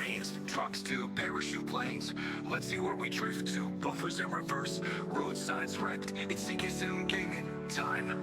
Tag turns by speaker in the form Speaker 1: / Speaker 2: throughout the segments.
Speaker 1: trains, trucks to parachute planes. Let's see where we drift to. Buffers in reverse, road signs wrecked. It's CK Gaming time.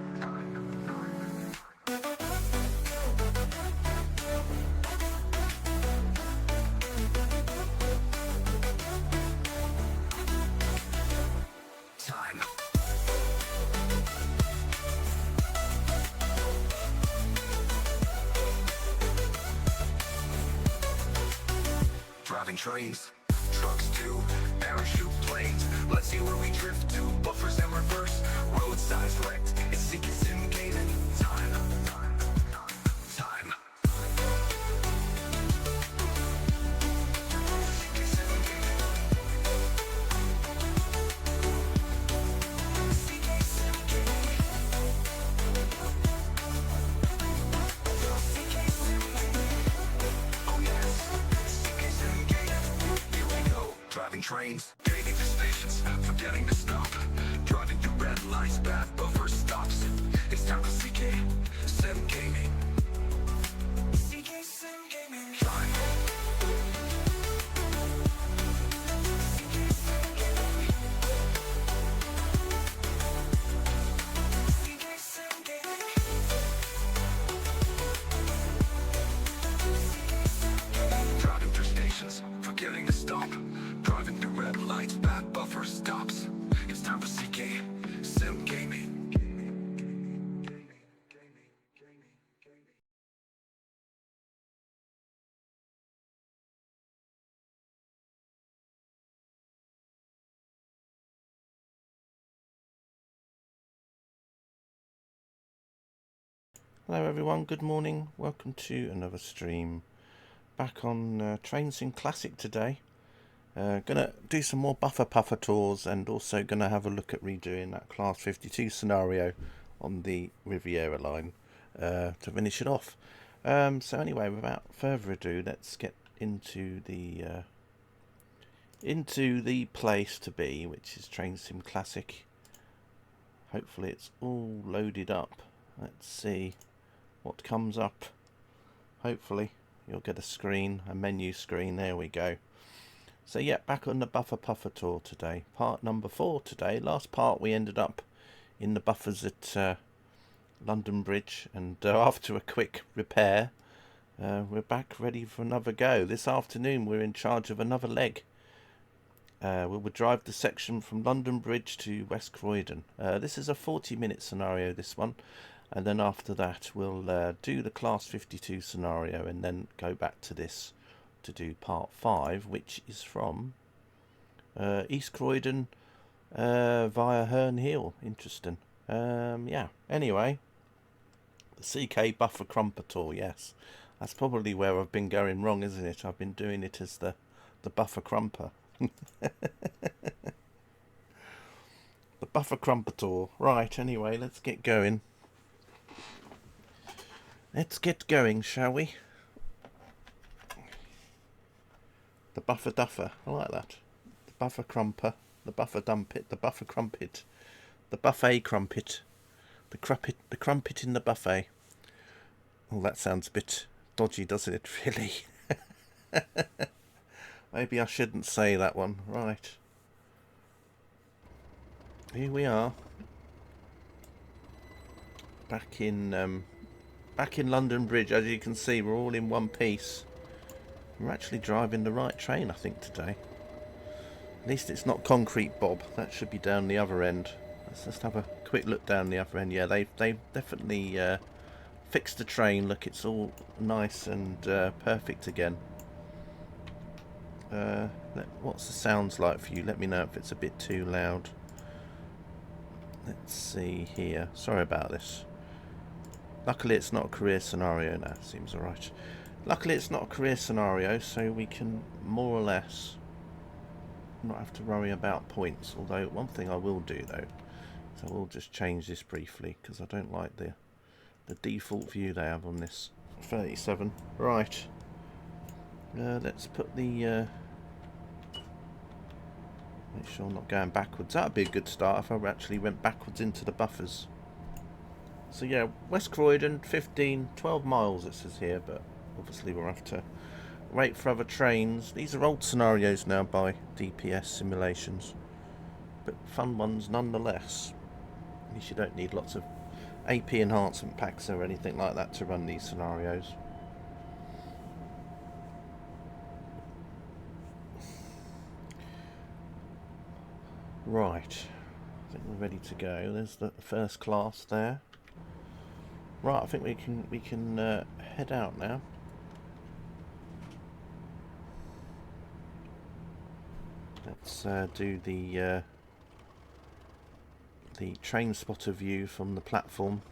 Speaker 1: Driving trains, trucks to parachute planes. Let's see where we drift to. Buffers in reverse, road signs wrecked. It's CK Gaming time. Driving trains, gaining the stations, forgetting to stop. Driving through red lights, bad buffer stops. It's time for CK Sim Gaming. CK Sim Gaming. Driving through stations, forgetting to stop. Driving through red lights, bad buffer stops. It's time for CK Sim Gaming.
Speaker 2: Hello everyone, good morning, welcome to another stream. Back on Train Sim Classic today. Gonna do some more buffer puffer tours and also gonna have a look at redoing that Class 52 scenario on the Riviera line to finish it off. So anyway, without further ado, let's get into the place to be, which is Train Sim Classic. Hopefully it's all loaded up. Let's see what comes up. Hopefully you'll get a menu screen. There we go. So yeah, back on the buffer puffer tour today, part number 4 today. Last part we ended up in the buffers at London Bridge, and after a quick repair we're back ready for another go. This afternoon we're in charge of another leg. We will drive the section from London Bridge to West Croydon. This is a 40-minute scenario, this one. And then after that we'll do the Class 52 scenario and then go back to this to do part 5, which is from East Croydon via Herne Hill. Interesting. Yeah, anyway, the CK Buffer Crumper Tour, yes. That's probably where I've been going wrong, isn't it? I've been doing it as the Buffer Crumper. The Buffer Crumper Tour. Right, anyway, let's get going. Let's get going, shall we? The Buffer Duffer. I like that. The Buffer Crumper. The Buffer Dumpet. The Buffer Crumpet. The Buffet Crumpet. The Crumpet in the Buffet. Oh, that sounds a bit dodgy, doesn't it, really? Maybe I shouldn't say that one. Right. Here we are. Back in London Bridge. As you can see, we're all in one piece. We're actually driving the right train, I think, today. At least it's not Concrete Bob. That should be down the other end. Let's just have a quick look down the other end. Yeah, they've definitely fixed the train. Look, it's all nice and perfect again. What's the sounds like for you? Let me know if it's a bit too loud. Let's see here. Sorry about this. Luckily it's not a career scenario now. Seems alright. Luckily it's not a career scenario, so we can more or less not have to worry about points. Although one thing I will do though, is I will just change this briefly, because I don't like the default view they have on this 37. Right. Let's put the make sure I'm not going backwards. That would be a good start if I actually went backwards into the buffers. So yeah, West Croydon, 12 miles it says here, but obviously we'll have wait for other trains. These are old scenarios now by DPS Simulations, but fun ones nonetheless. At least you don't need lots of AP enhancement packs or anything like that to run these scenarios. Right, I think we're ready to go. There's the first class there. Right, I think we can head out now. Let's do the train spotter view from the platform.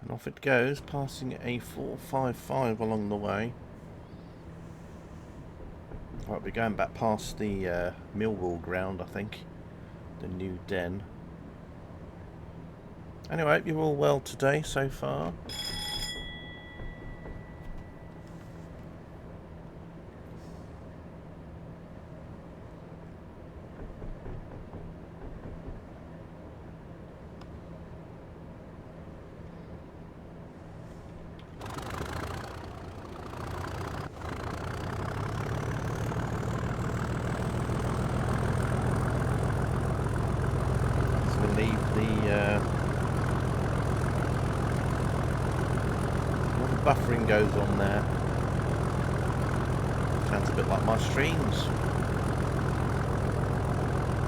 Speaker 2: And off it goes, passing a 455 along the way. Right, we're going back past the Millwall ground, I think. The new den. Anyway, hope you're all well today so far. Buffering goes on there. Sounds a bit like my streams.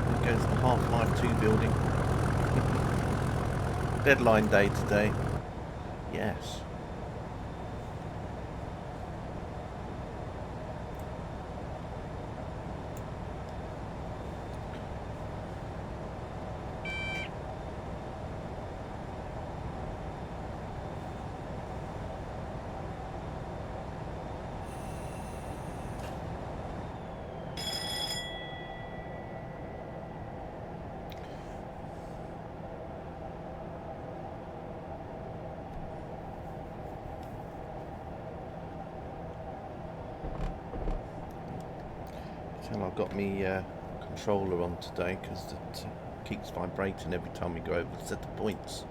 Speaker 2: There goes the Half-Life 2 building. Deadline day today. Yes. I've got my controller on today because it keeps vibrating every time we go over the set of points.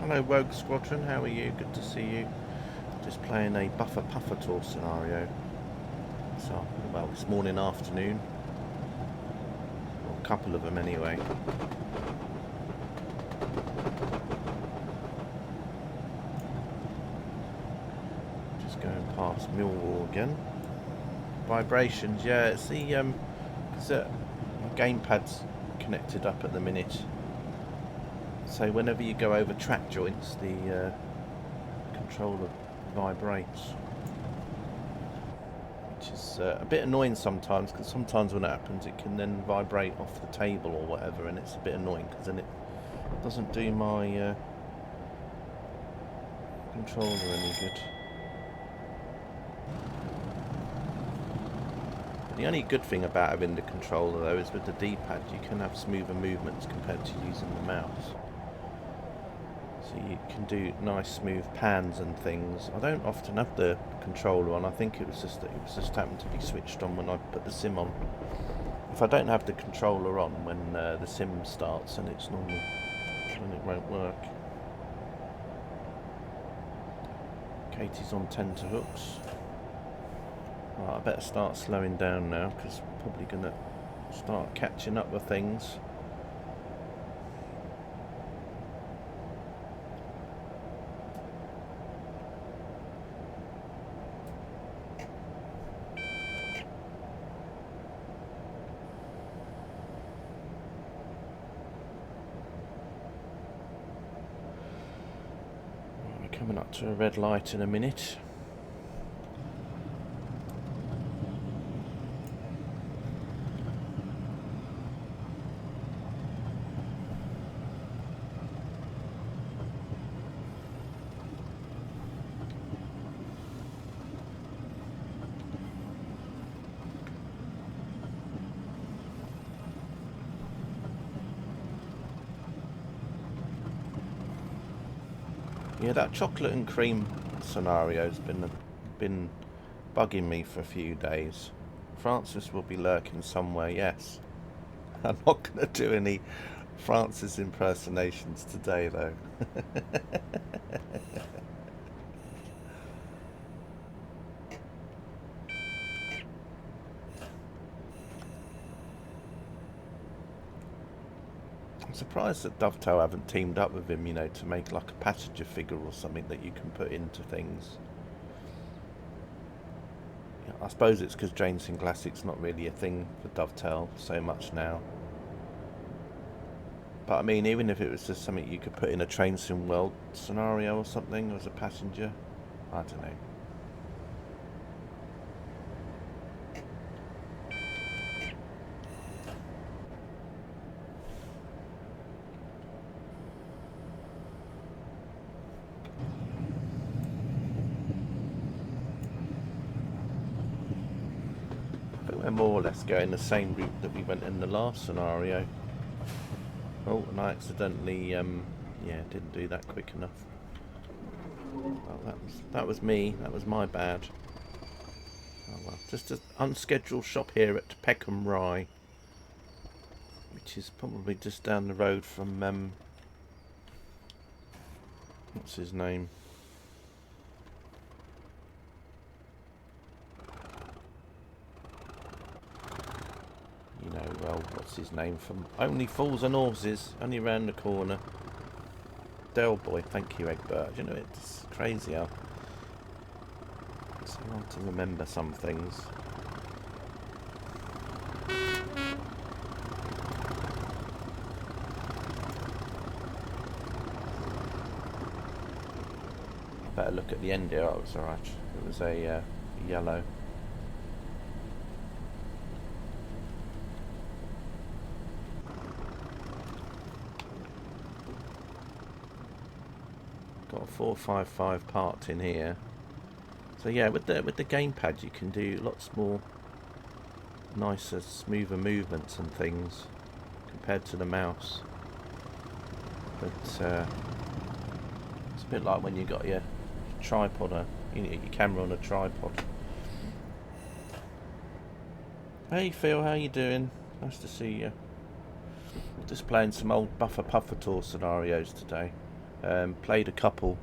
Speaker 2: Hello Rogue Squadron, how are you? Good to see you. Just playing a Buffer Puffer Tour scenario. So, well, this morning, afternoon. Well, a couple of them anyway. Just going past Millwall again. Vibrations, yeah, it's the gamepad's connected up at the minute. So whenever you go over track joints, the controller vibrates, which is a bit annoying sometimes, because sometimes when it happens it can then vibrate off the table or whatever, and it's a bit annoying because then it doesn't do my controller any good. The only good thing about having the controller though is with the D-pad you can have smoother movements compared to using the mouse. So you can do nice smooth pans and things. I don't often have the controller on. I think it was just that it was just happened to be switched on when I put the sim on. If I don't have the controller on when the sim starts, and it's normal, then it won't work. Katie's on tenterhooks. Right, I better start slowing down now because I'm probably gonna start catching up with things. We're coming up to a red light in a minute. Yeah, that chocolate and cream scenario's been bugging me for a few days. Francis will be lurking somewhere, yes. I'm not going to do any Francis impersonations today, though. I'm surprised that Dovetail haven't teamed up with him, you know, to make like a passenger figure or something that you can put into things. Yeah, I suppose it's because Jameson Classic's not really a thing for Dovetail so much now. But I mean, even if it was just something you could put in a Train Sim World scenario or something as a passenger, I don't know. But we're more or less going the same route that we went in the last scenario. Oh, and I accidentally, yeah, didn't do that quick enough. Well, that was me. That was my bad. Oh well, just an unscheduled shop here at Peckham Rye, which is probably just down the road from what's his name? You know, well, what's his name from Only Fools and Horses, only round the corner. Del Boy, thank you, Egbert. You know, it's crazy how it's hard to remember some things. Better look at the end here. Oh, it's alright. It was a yellow. Got a 455 part in here. So yeah, with the gamepad you can do lots more nicer, smoother movements and things compared to the mouse. But it's a bit like when you got your tripod, your camera on a tripod. Hey Phil, how you doing? Nice to see you. Just playing some old Buffer Puffer Tour scenarios today. Played a couple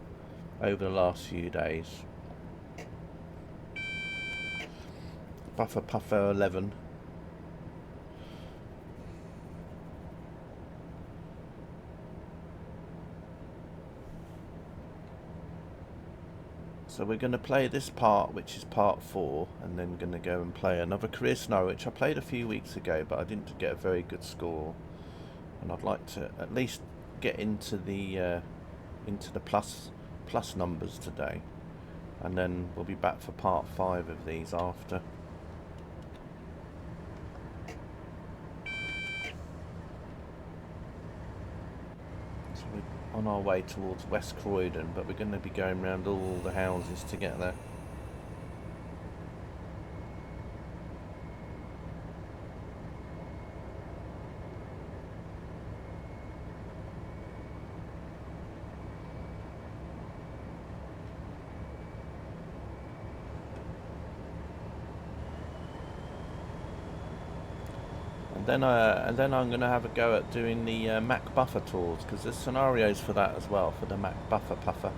Speaker 2: over the last few days. Buffer Puffer 11. So we're going to play this part, which is part 4, and then going to go and play another career scenario, which I played a few weeks ago, but I didn't get a very good score. And I'd like to at least get into the plus numbers today, and then we'll be back for part 5 of these after. So we're on our way towards West Croydon, but we're going to be going around all the houses to get there. And then I'm going to have a go at doing the Mac Buffer tours, because there's scenarios for that as well, for the Mac Buffer Puffer,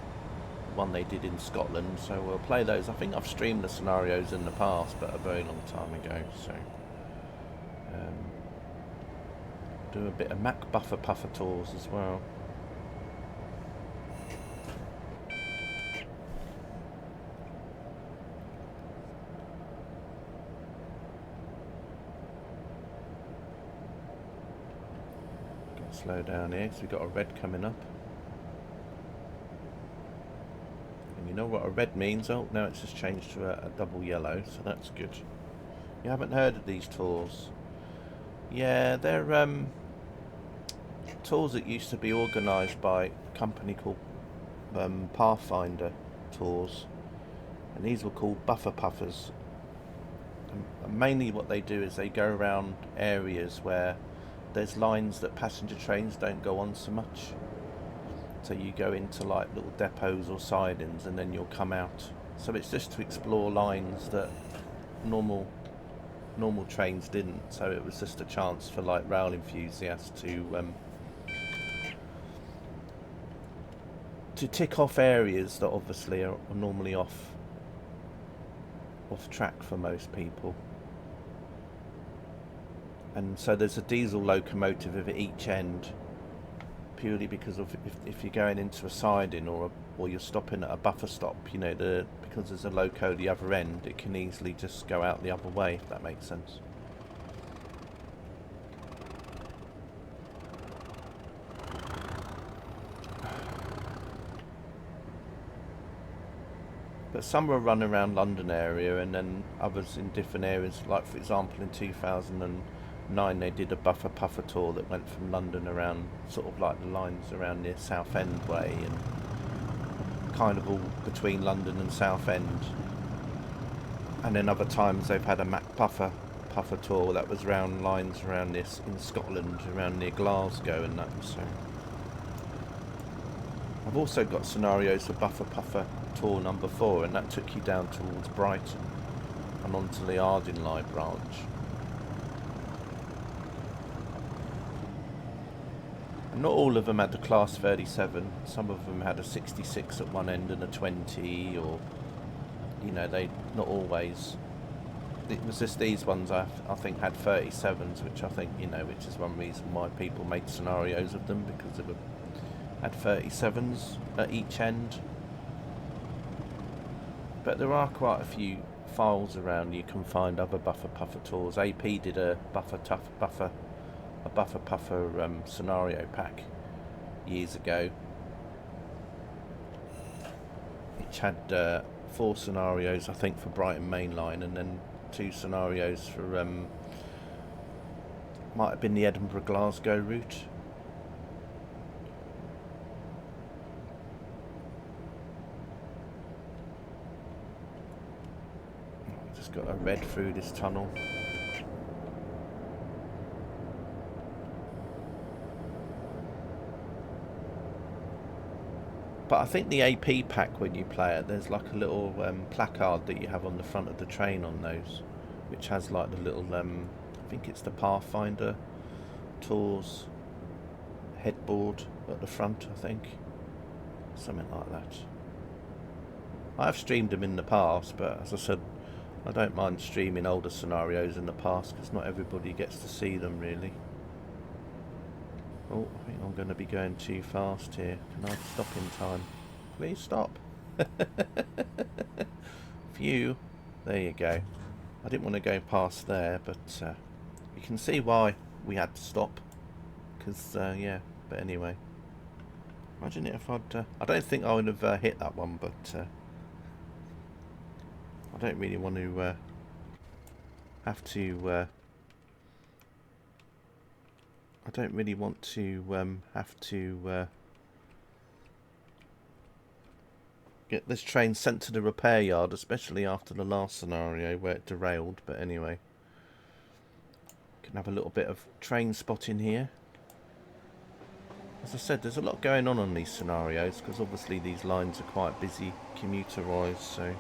Speaker 2: the one they did in Scotland. So we'll play those. I think I've streamed the scenarios in the past, but a very long time ago. So do a bit of Mac buffer puffer tours as well. Gotta slow down here because we've got a red coming up. And you know what a red means? Oh, now it's just changed to a double yellow, so that's good. You haven't heard of these tours? Yeah, they're tours that used to be organised by a company called Pathfinder Tours, and these were called buffer puffers. And mainly what they do is they go around areas where there's lines that passenger trains don't go on so much. So you go into like little depots or sidings and then you'll come out. So it's just to explore lines that normal trains didn't. So it was just a chance for like rail enthusiasts to tick off areas that obviously are normally off track for most people. And so there's a diesel locomotive at each end, purely because of if you're going into a siding or you're stopping at a buffer stop, you know, because there's a loco at the other end, it can easily just go out the other way, if that makes sense. But some will run around London area and then others in different areas. Like for example in 2009 they did a buffer puffer tour that went from London around sort of like the lines around near Southend Way and kind of all between London and Southend. And then other times they've had a Mac puffer tour that was around lines around this in Scotland, around near Glasgow and that. So I've also got scenarios for buffer puffer tour number 4, and that took you down towards Brighton and onto the Ardingly branch. And not all of them had the Class 37. Some of them had a 66 at one end and a 20, or you know, they not always. It was just these ones I think had 37s, which I think, you know, which is one reason why people made scenarios of them, because they had 37s at each end. But there are quite a few files around. You can find other buffer puffer tours. AP did a buffer puffer scenario pack years ago, which had 4 scenarios I think for Brighton Main Line, and then 2 scenarios for might have been the Edinburgh Glasgow route. Got a red through this tunnel. But I think the AP pack, when you play it, there's like a little placard that you have on the front of the train on those, which has like the little I think it's the Pathfinder Tours headboard at the front, I think, something like that. I've streamed them in the past, but as I said, I don't mind streaming older scenarios in the past because not everybody gets to see them really. Oh, I think I'm going to be going too fast here. Can I stop in time? Please stop. Phew. There you go. I didn't want to go past there, but you can see why we had to stop. Because, yeah, but anyway. Imagine it if I'd... I don't think I would have hit that one, but... I don't really want to have to. I don't really want to have to get this train sent to the repair yard, especially after the last scenario where it derailed. But anyway, can have a little bit of train spotting here. As I said, there's a lot going on these scenarios because obviously these lines are quite busy commuter-wise, so.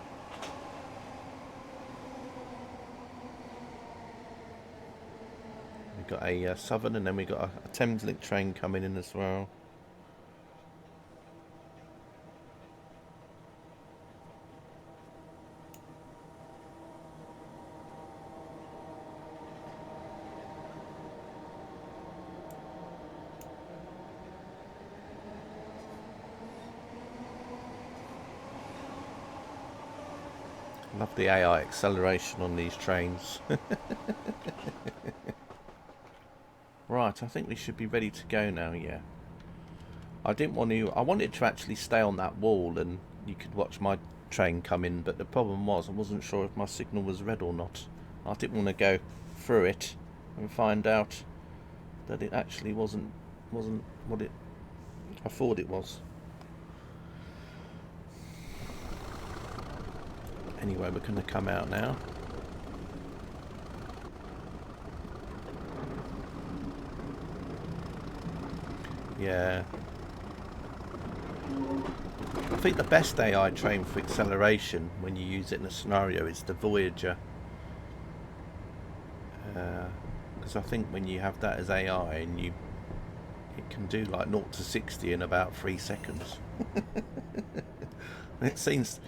Speaker 2: We've got a Southern, and then we've got a Thameslink train coming in as well. Love the AI acceleration on these trains. Right, I think we should be ready to go now, yeah. I wanted to actually stay on that wall and you could watch my train come in, but the problem was I wasn't sure if my signal was red or not. I didn't want to go through it and find out that it actually wasn't what I thought it was. Anyway, we're going to come out now. Yeah. I think the best AI train for acceleration when you use it in a scenario is the Voyager. Because I think when you have that as AI and it can do like 0 to 60 in about 3 seconds. It seems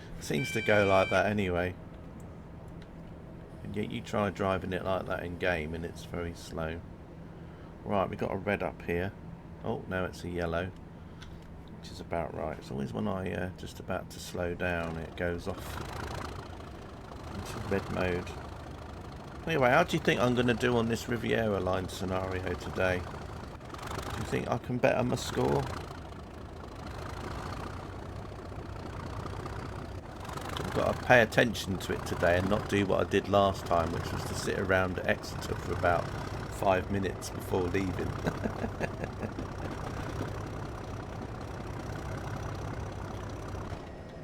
Speaker 2: to go like that anyway. And yet you try driving it like that in game and it's very slow. Right, we got a red up here. Oh, now it's a yellow, which is about right. It's always when I just about to slow down, it goes off into red mode. Anyway, how do you think I'm going to do on this Riviera line scenario today? Do you think I can better my score? I've got to pay attention to it today and not do what I did last time, which was to sit around at Exeter for about 5 minutes before leaving.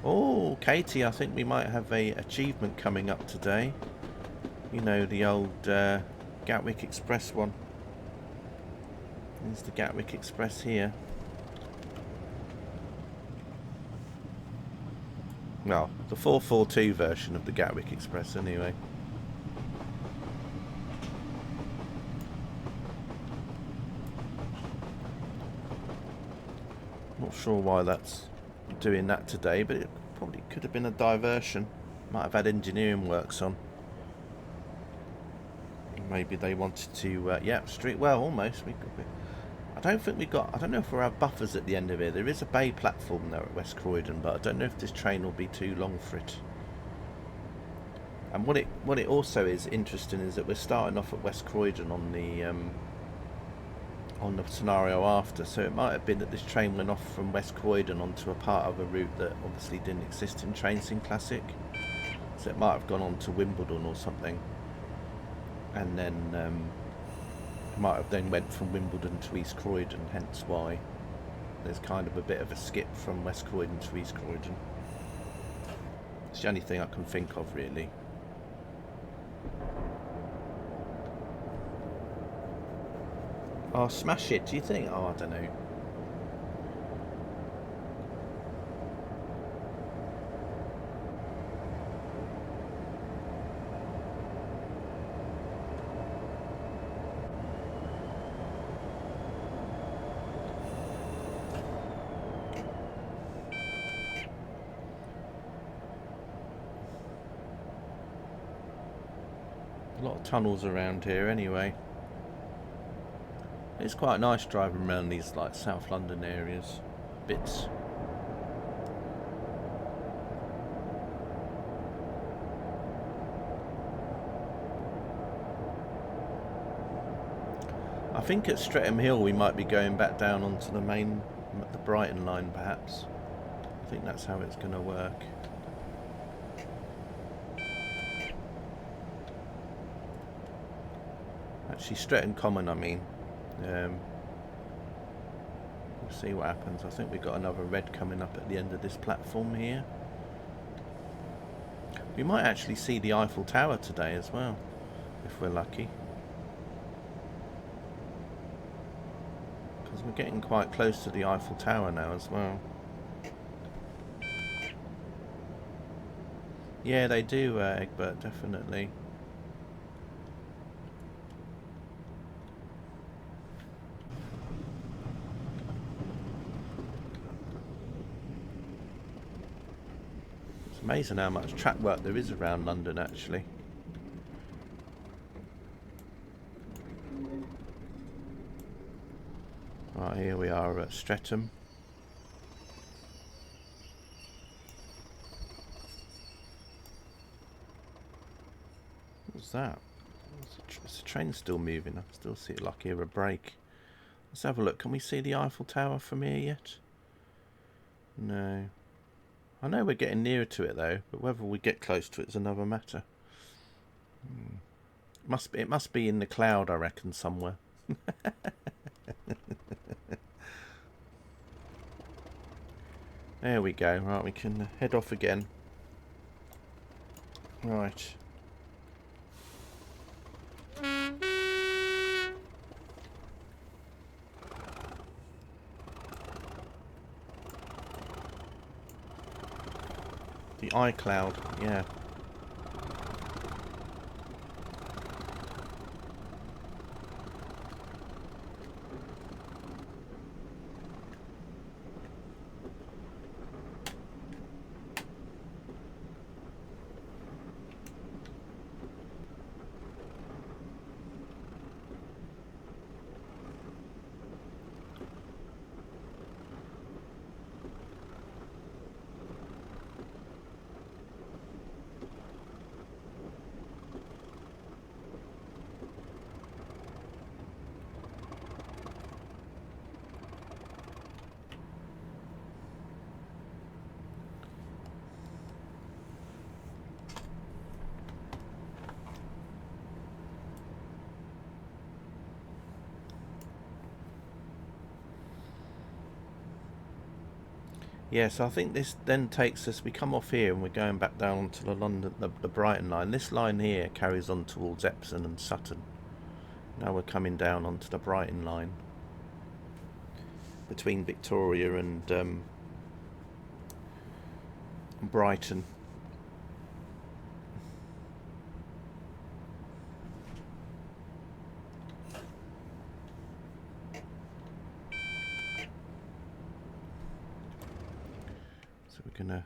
Speaker 2: Oh, Katie, I think we might have a achievement coming up today. You know, the old Gatwick Express one. There's the Gatwick Express here. Well, the 442 version of the Gatwick Express anyway. Not sure why that's doing that today, but it probably could have been a diversion. Might have had engineering works on. Maybe they wanted to, yeah, street. Well, almost. I don't know if we'll have buffers at the end of it. There is a bay platform there at West Croydon, but I don't know if this train will be too long for it. And what it also is interesting is that we're starting off at West Croydon on the scenario after, so it might have been that this train went off from West Croydon onto a part of a route that obviously didn't exist in Train Sim Classic. So it might have gone on to Wimbledon or something, and then it might have then went from Wimbledon to East Croydon, hence why there's kind of a bit of a skip from West Croydon to East Croydon. It's the only thing I can think of, really. Oh, smash it, do you think? Oh, I don't know. A lot of tunnels around here anyway. It's quite nice driving around these like South London areas bits. I think at Streatham Hill we might be going back down onto the Brighton line perhaps. I think that's how it's going to work. Actually, Streatham Common, I mean. We'll see what happens. I think we've got another red coming up at the end of this platform here. We might actually see the Eiffel Tower today as well, if we're lucky. Because we're getting quite close to the Eiffel Tower now as well. Yeah, they do, Egbert, definitely. Amazing how much track work there is around London, actually. Right, here we are at Streatham. that? Is the train still moving? I still see it like hear a brake. Let's have a look. Can we see the Eiffel Tower from here yet? No. I know we're getting nearer to it though, but whether we get close to it is another matter. It must be in the cloud, I reckon, somewhere. There we go. Right, we can head off again. Right. The iCloud, yeah. Yeah, so I think this then takes us, we come off here and we're going back down to the London, the Brighton line. This line here carries on towards Epsom and Sutton. Now we're coming down onto the Brighton line. Between Victoria and Brighton. Gonna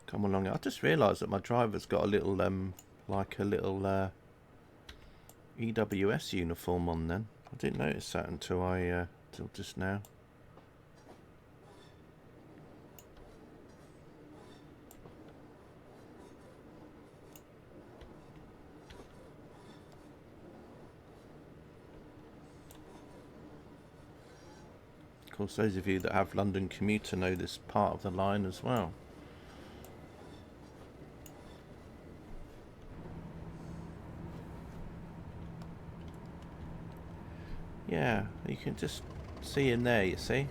Speaker 2: come along. I just realised that my driver's got a little like a little EWS uniform on. Then I didn't notice that until till just now. Of course, those of you that have London Commuter know this part of the line as well. Yeah, you can just see him there, you see,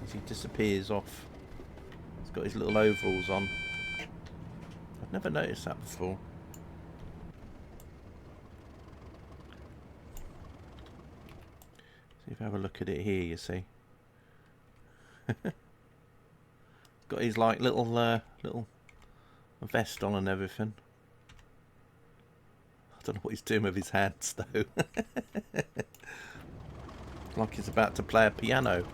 Speaker 2: as he disappears off. He's got his little overalls on. I've never noticed that before. See if I have a look at it here, you see. Got his like little vest on and everything. I don't know what he's doing with his hands though. Like he's about to play a piano.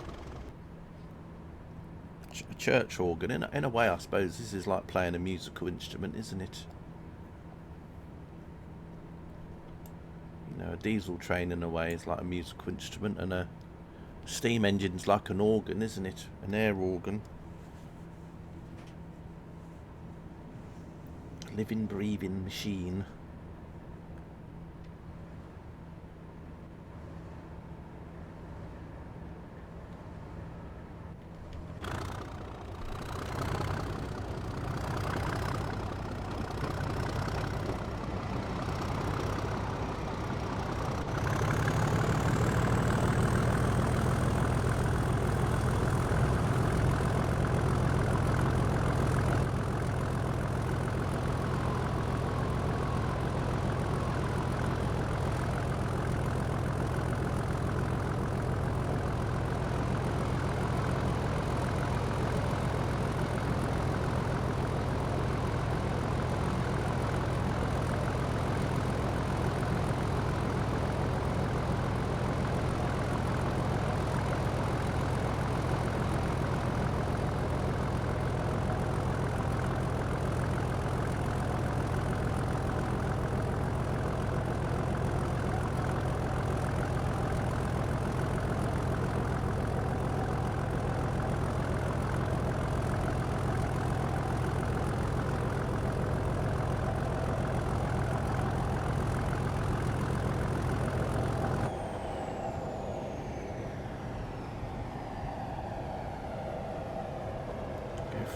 Speaker 2: A church organ. In a way, I suppose this is like playing a musical instrument, isn't it? You know, a diesel train in a way is like a musical instrument, and a steam engine's like an organ, isn't it? An air organ. A living, breathing machine.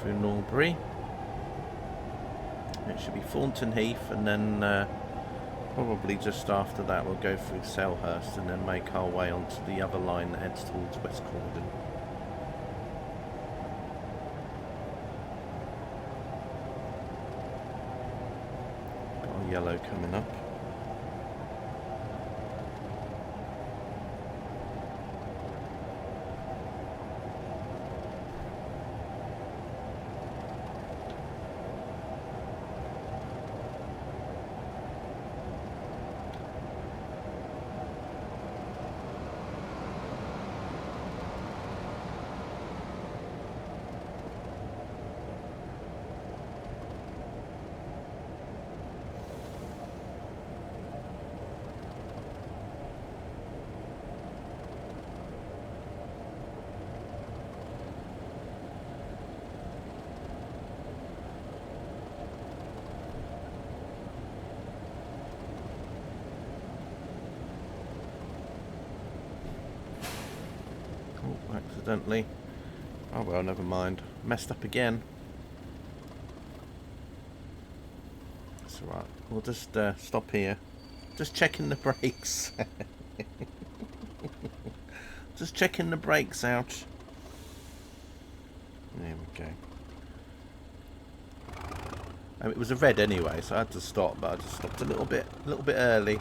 Speaker 2: through Norbury. It should be Thornton Heath, and then probably just after that we'll go through Selhurst and then make our way onto the other line that heads towards West Croydon. Got our yellow coming up. Accidentally. Oh well, never mind. Messed up again. That's alright. We'll just stop here. Just checking the brakes. Just checking the brakes out. There we go. It was a red anyway, so I had to stop, but I just stopped a little bit early.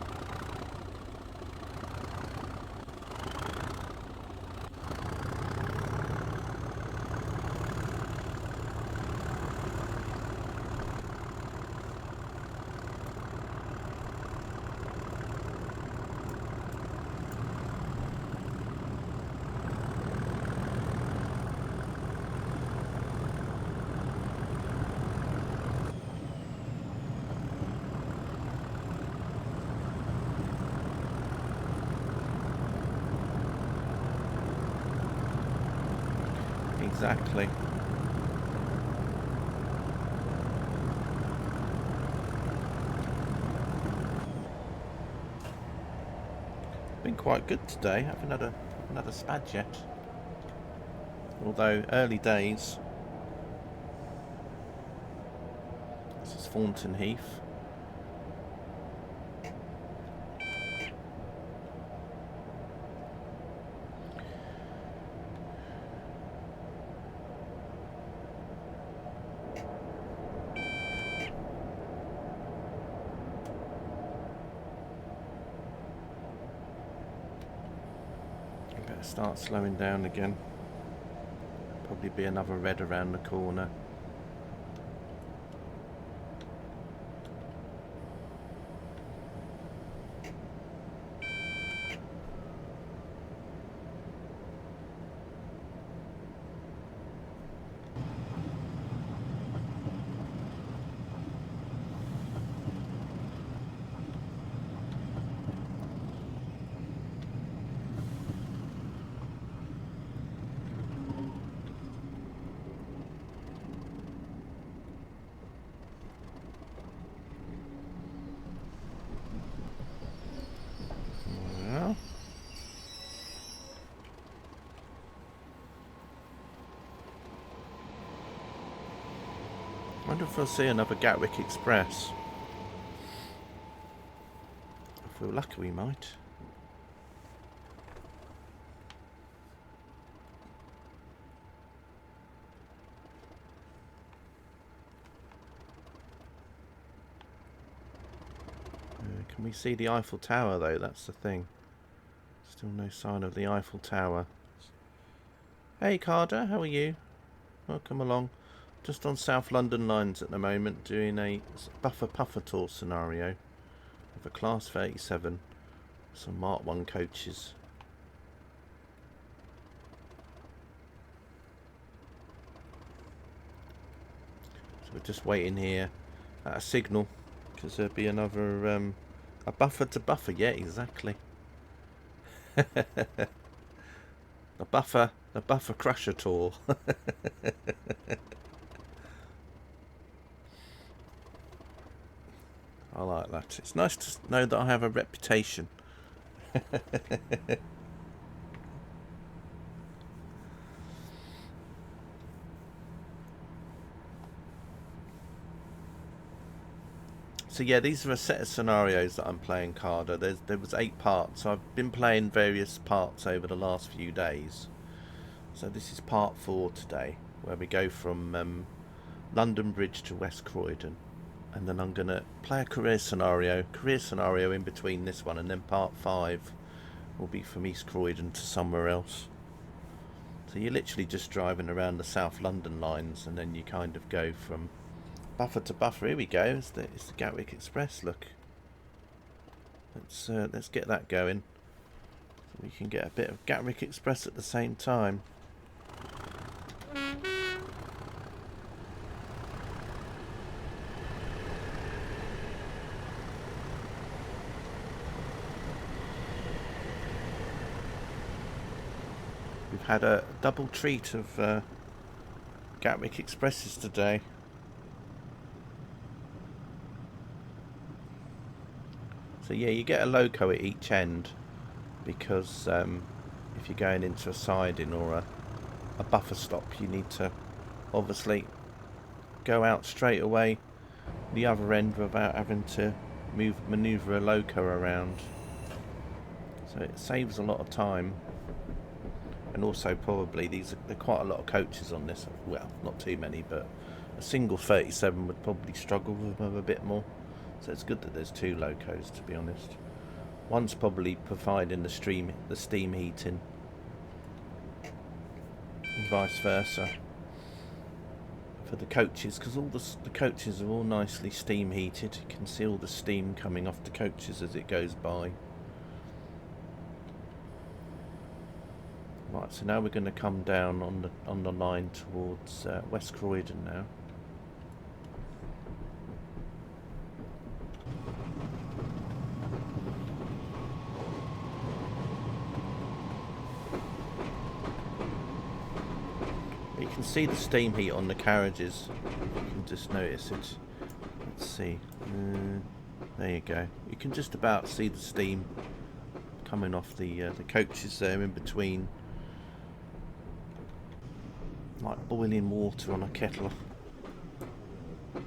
Speaker 2: Exactly. Been quite good today. Haven't had another spad yet. Although early days. This is Thornton Heath. Start slowing down again. Probably be another red around the corner. I wonder if we'll see another Gatwick Express. If we're lucky, we might. Can we see the Eiffel Tower though? That's the thing. Still no sign of the Eiffel Tower. Hey Carter, how are you? Welcome along. Just on South London lines at the moment, doing a buffer puffer tour scenario of a Class 37, some Mark 1 coaches. So we're just waiting here at a signal because there'll be another a buffer to buffer. Yeah, exactly. The buffer crusher tour. I like that. It's nice to know that I have a reputation. So yeah, these are a set of scenarios that I'm playing, Carter. There was 8 parts. So I've been playing various parts over the last few days. So this is part 4 today, where we go from London Bridge to West Croydon. And then I'm going to play a career scenario in between this one, and then part 5 will be from East Croydon to somewhere else. So you're literally just driving around the South London lines, and then you kind of go from buffer to buffer. Here we go. It's the Gatwick Express. Look. Let's get that going. So we can get a bit of Gatwick Express at the same time. We've had a double treat of Gatwick Expresses today. So yeah, you get a loco at each end, because if you're going into a siding or a buffer stop, you need to obviously go out straight away the other end without having to manoeuvre a loco around. So it saves a lot of time. And also probably there are quite a lot of coaches on this. Well, not too many, but a single 37 would probably struggle with them a bit more. So it's good that there's 2 locos, to be honest. One's probably providing the steam heating, and vice versa for the coaches, because all the coaches are all nicely steam heated. You can see all the steam coming off the coaches as it goes by. Right, so now we're going to come down on the line towards West Croydon now. You can see the steam heat on the carriages. You can just notice it. Let's see. There you go. You can just about see the steam coming off the coaches there in between. Like boiling water on a kettle. There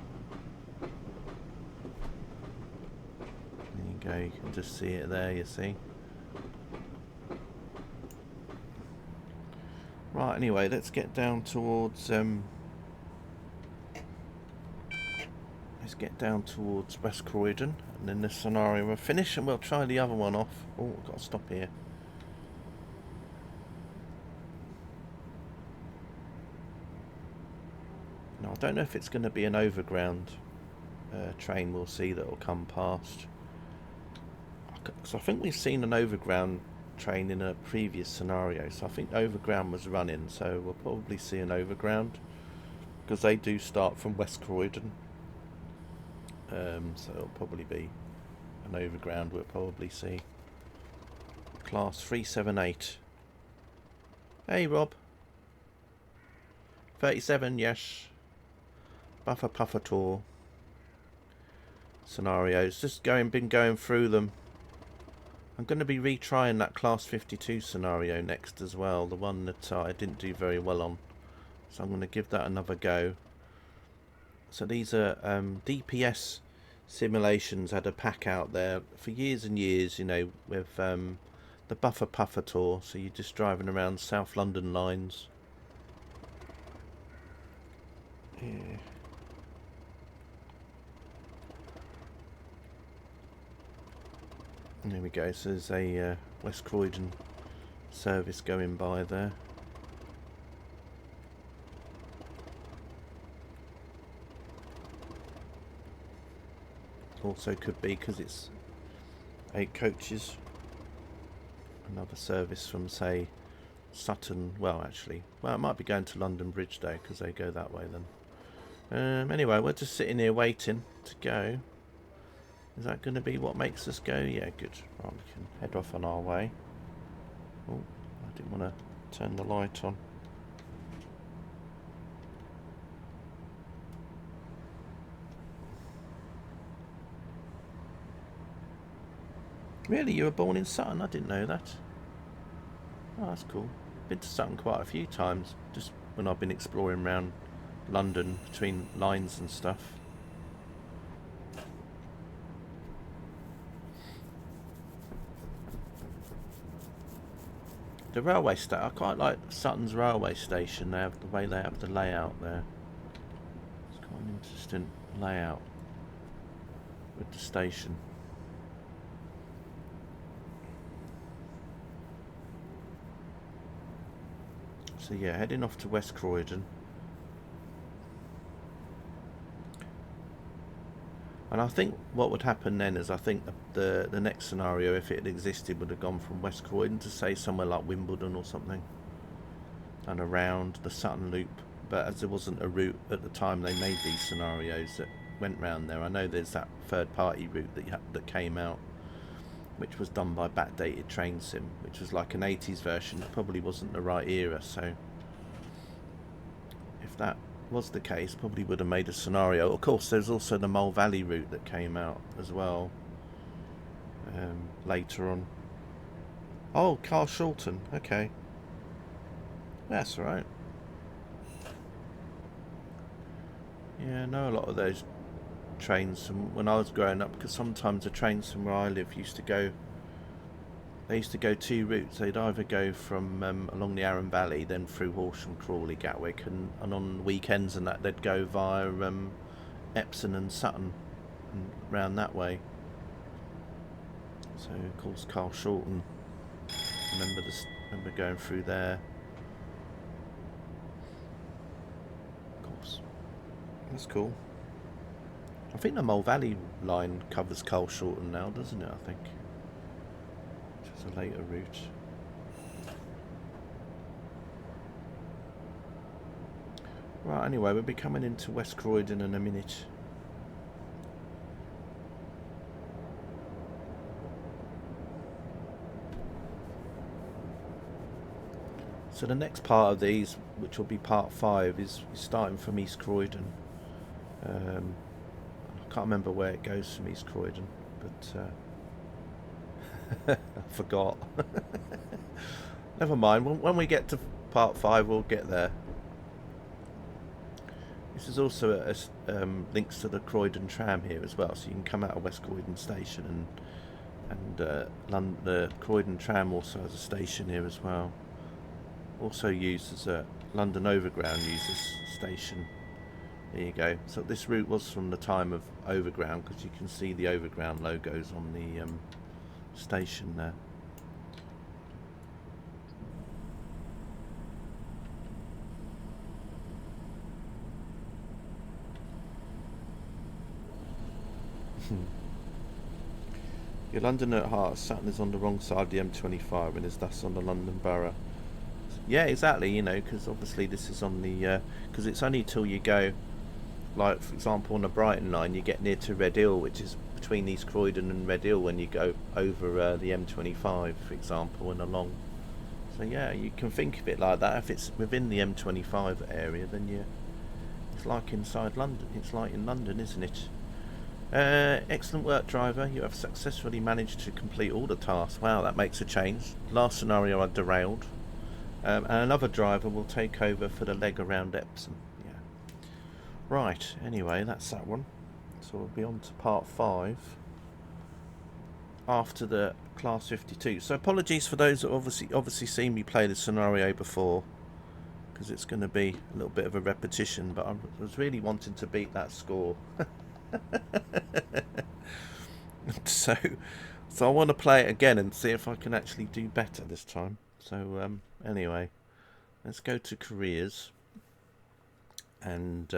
Speaker 2: you go, you can just see it there, you see. Right, anyway, let's get down towards West Croydon, and then this scenario will finish, and we'll try the other one off. Oh, I've got to stop here. Now, I don't know if it's going to be an overground train we'll see that will come past. Because I think we've seen an overground train in a previous scenario, so I think overground was running, so we'll probably see an overground, because they do start from West Croydon. So it'll probably be an overground we'll probably see. Class 378. Hey Rob. 37, yes. Buffer puffer tour. Scenarios. Just been going through them. I'm going to be retrying that Class 52 scenario next as well. The one that I didn't do very well on. So I'm going to give that another go. So these are DPS simulations. Had a pack out there for years and years, you know, with the Buffer Puffer tour. So you're just driving around South London lines. Yeah. And there we go. So there's a West Croydon service going by there. Also could be because it's 8 coaches. Another service from, say, Sutton. Well, actually, well, it might be going to London Bridge though, because they go that way then. Anyway, we're just sitting here waiting to go. Is that going to be what makes us go? Yeah, good. Right, we can head off on our way. Oh, I didn't want to turn the light on. Really? You were born in Sutton? I didn't know that. Oh, that's cool. Been to Sutton quite a few times, just when I've been exploring around London between lines and stuff. The railway station, I quite like Sutton's railway station. They have the way they have the layout there. It's quite an interesting layout with the station. So yeah, heading off to West Croydon. And I think what would happen then is I think the next scenario, if it had existed, would have gone from West Croydon to say somewhere like Wimbledon or something, and around the Sutton Loop. But as there wasn't a route at the time they made these scenarios that went round there, I know there's that third-party route that came out, which was done by Backdated Train Sim, which was like an 80s version. It probably wasn't the right era, so if that was the case, probably would have made a scenario. Of course, there's also the Mole Valley route that came out as well later on. Oh, Carl Shulton. Okay, that's all right. Yeah, I know a lot of those trains from when I was growing up, because sometimes the trains from where I live used to go. They used to go two routes. They'd either go from along the Arun Valley, then through Horsham, Crawley, Gatwick, and on weekends and that they'd go via Epsom and Sutton and round that way. So of course Carl Shulton. Remember going through there. Of course, that's cool. I think the Mole Valley line covers Carl Shulton now, doesn't it? I think. A later route. Right, anyway, we'll be coming into West Croydon in a minute. So the next part of these, which will be part 5, is starting from East Croydon. I can't remember where it goes from East Croydon, but I forgot. Never mind. When we get to part 5, we'll get there. This is also links to the Croydon tram here as well, so you can come out of West Croydon station and the Croydon tram also has a station here as well. Also used as a London Overground uses station. There you go. So this route was from the time of Overground, because you can see the Overground logos on the station there. Your London at heart, Sutton is on the wrong side of the M25 and is thus on the London Borough. Yeah, exactly, you know, because obviously this is on the because it's only till you go, like for example on the Brighton line, you get near to Red Hill, which is between East Croydon and Red Hill when you go over the M25, for example, and along. So yeah, you can think of it like that. If it's within the M25 area, then it's like inside London. It's like in London, isn't it? Excellent work, driver. You have successfully managed to complete all the tasks. Wow, that makes a change. Last scenario I derailed. And another driver will take over for the leg around Epsom. Yeah. Right, anyway, that's that one. So we'll be on to part 5 after the Class 52. So apologies for those that obviously seen me play the scenario before, because it's going to be a little bit of a repetition, but I was really wanting to beat that score. so I want to play it again and see if I can actually do better this time. So anyway, let's go to careers and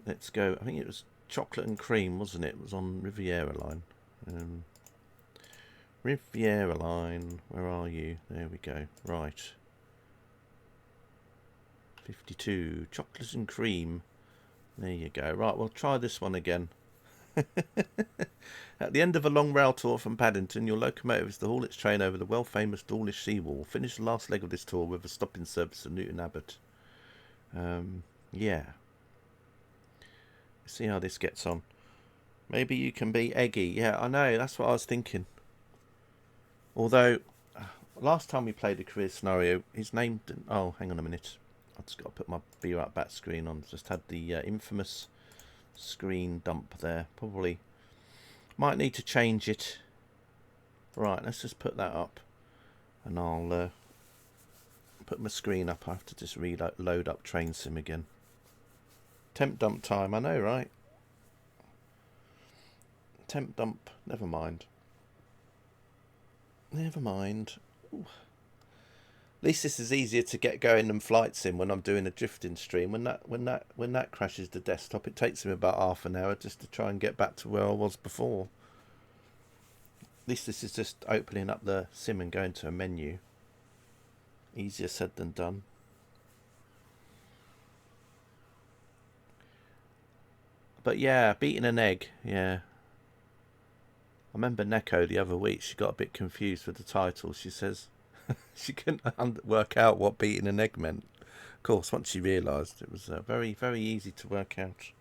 Speaker 2: let's go. I think it was chocolate and cream, wasn't it? It was on Riviera line. Riviera line, where are you? There we go. Right. 52, chocolate and cream. There you go. Right, we'll try this one again. At the end of a long rail tour from Paddington, your locomotive is to haul its train over the well-famous Dawlish seawall. Finish the last leg of this tour with a stopping service at Newton Abbot. Yeah. See how this gets on. Maybe you can be Eggy. Yeah, I know. That's what I was thinking. Although, last time we played a career scenario, his name didn't... Oh, hang on a minute. I've just got to put my Be Right Back screen on. Just had the infamous screen dump there. Probably might need to change it. Right, let's just put that up. and I'll put my screen up. I have to just load up Train Sim again. Temp dump time, I know, right? Temp dump, never mind. Never mind. Ooh. At least this is easier to get going than Flight Sim when I'm doing a drifting stream. When that crashes the desktop, it takes me about half an hour just to try and get back to where I was before. At least this is just opening up the sim and going to a menu. Easier said than done. But yeah, beating an egg, yeah. I remember Neko the other week, she got a bit confused with the title. She says she couldn't work out what beating an egg meant. Of course, once she realised, it was very, very easy to work out.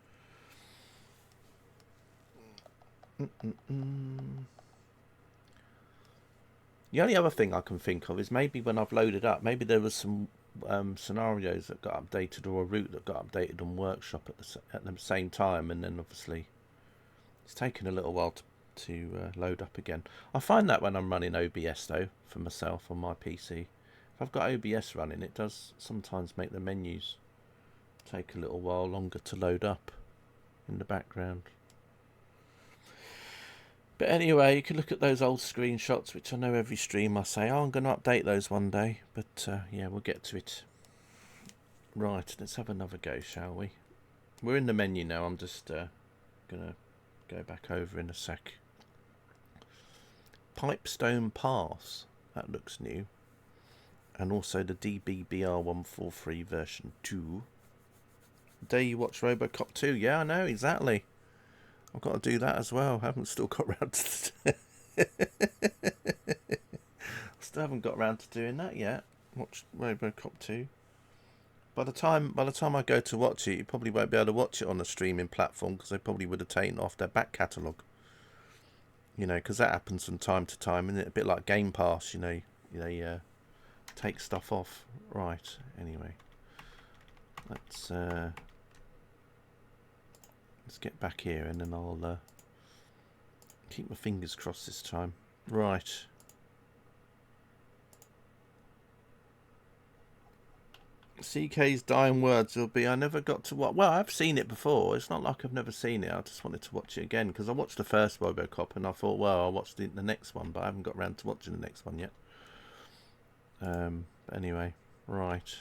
Speaker 2: The only other thing I can think of is maybe when I've loaded up, maybe there was some scenarios that got updated or a route that got updated on Workshop at the same time, and then obviously it's taken a little while to load up again. I find that when I'm running OBS though, for myself on my PC, if I've got OBS running, it does sometimes make the menus take a little while longer to load up in the background. But anyway, you can look at those old screenshots, which I know every stream I say, oh, I'm going to update those one day. But yeah, we'll get to it. Right, let's have another go, shall we? We're in the menu now. I'm just going to go back over in a sec. Pipestone Pass, that looks new. And also the DBBR143 version 2. The day you watch Robocop 2, yeah, I know, exactly. I've got to do that as well. I haven't still got around to still haven't got around to doing that yet. Watch Robocop 2. By the time I go to watch it, you probably won't be able to watch it on the streaming platform because they probably would have taken off their back catalogue. You know, because that happens from time to time, isn't it? A bit like Game Pass, you know, they take stuff off. Right. Anyway, let's get back here, and then I'll keep my fingers crossed this time. Right. CK's dying words will be, I never got to watch. Well, I've seen it before. It's not like I've never seen it. I just wanted to watch it again because I watched the first Robocop and I thought, well, I'll watch the next one, but I haven't got around to watching the next one yet. Anyway, right.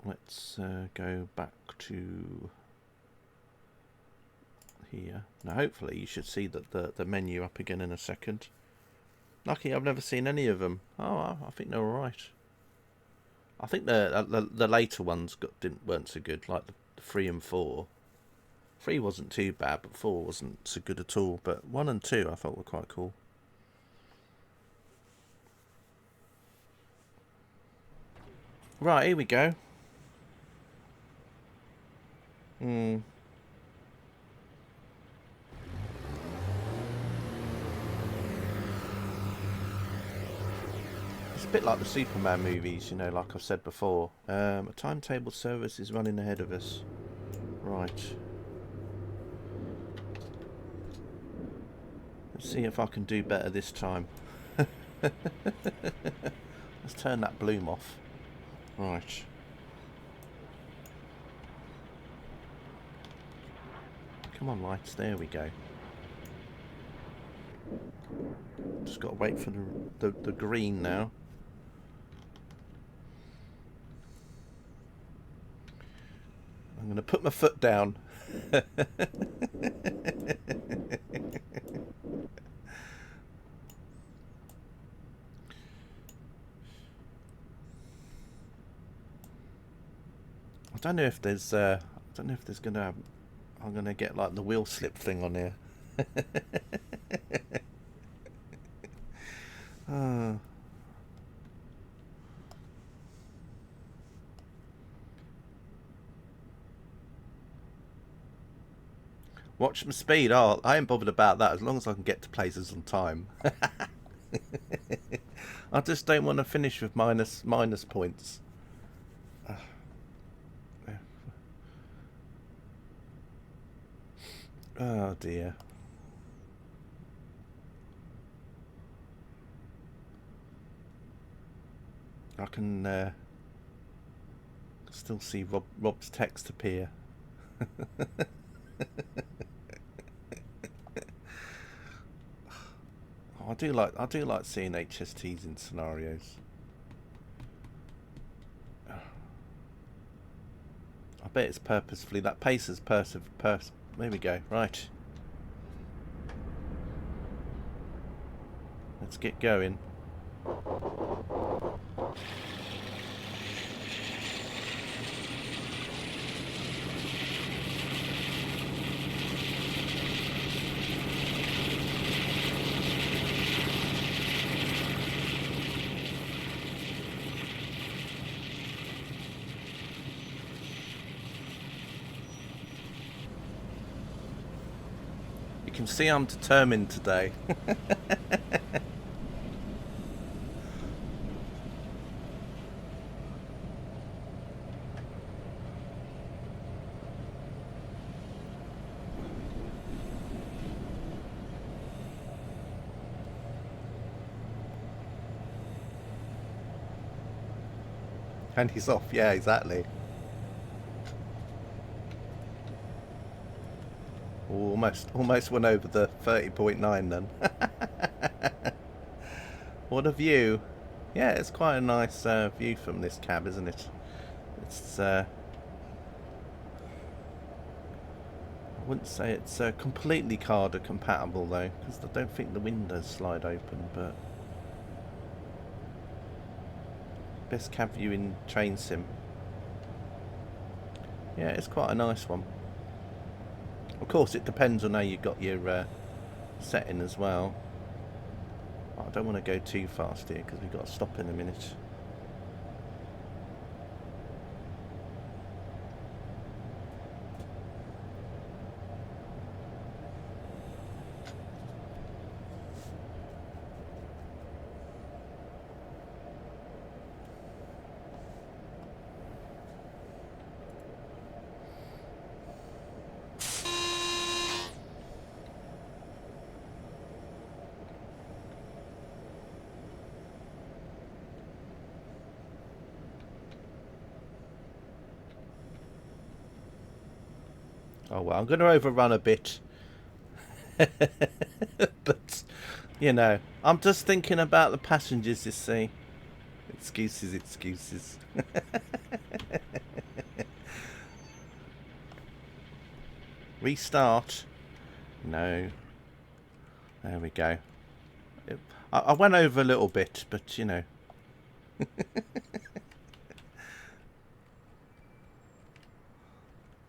Speaker 2: Let's go back to here. Now hopefully you should see that the menu up again in a second. Lucky I've never seen any of them. Oh, I think they're alright. I think the later ones weren't so good, like the 3 and 4. 3 wasn't too bad, but 4 wasn't so good at all. But 1 and 2 I thought were quite cool. Right, here we go. It's a bit like the Superman movies, you know, like I've said before. A timetable service is running ahead of us. Right. Let's see if I can do better this time. Let's turn that bloom off. Right. Come on, lights. There we go. Just got to wait for the green now. I'm going to put my foot down. I don't know if there's gonna. I'm gonna get like the wheel slip thing on here. Watch my speed. Oh, I ain't bothered about that as long as I can get to places on time. I just don't want to finish with minus points. Oh dear. I can still see Rob's text appear. Oh, I do like seeing HSTs in scenarios. I bet it's purposefully. That pace is there we go. Right. Let's get going. You can see I'm determined today. And he's off. Yeah, exactly. Almost went over the 30.9 then. What a view. Yeah, it's quite a nice view from this cab, isn't it? It's I wouldn't say it's completely Carder compatible though, because I don't think the windows slide open, but best cab view in Train Sim. Yeah, it's quite a nice one. Of course, it depends on how you got your setting as well. I don't want to go too fast here because we've got to stop in a minute. Oh well, I'm going to overrun a bit. But, you know, I'm just thinking about the passengers, you see. Excuses, excuses. Restart. No. There we go. I went over a little bit, but, you know.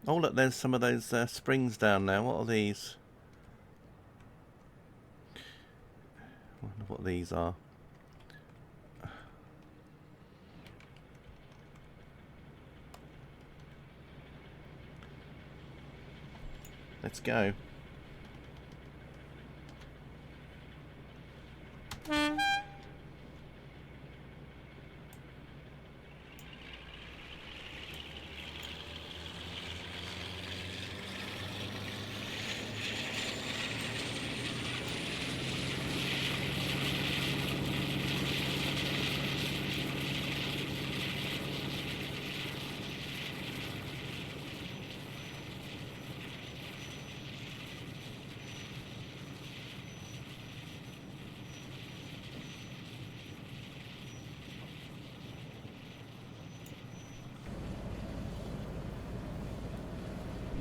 Speaker 2: Oh, look, there's some of those springs down there. What are these? I wonder what these are. Let's go.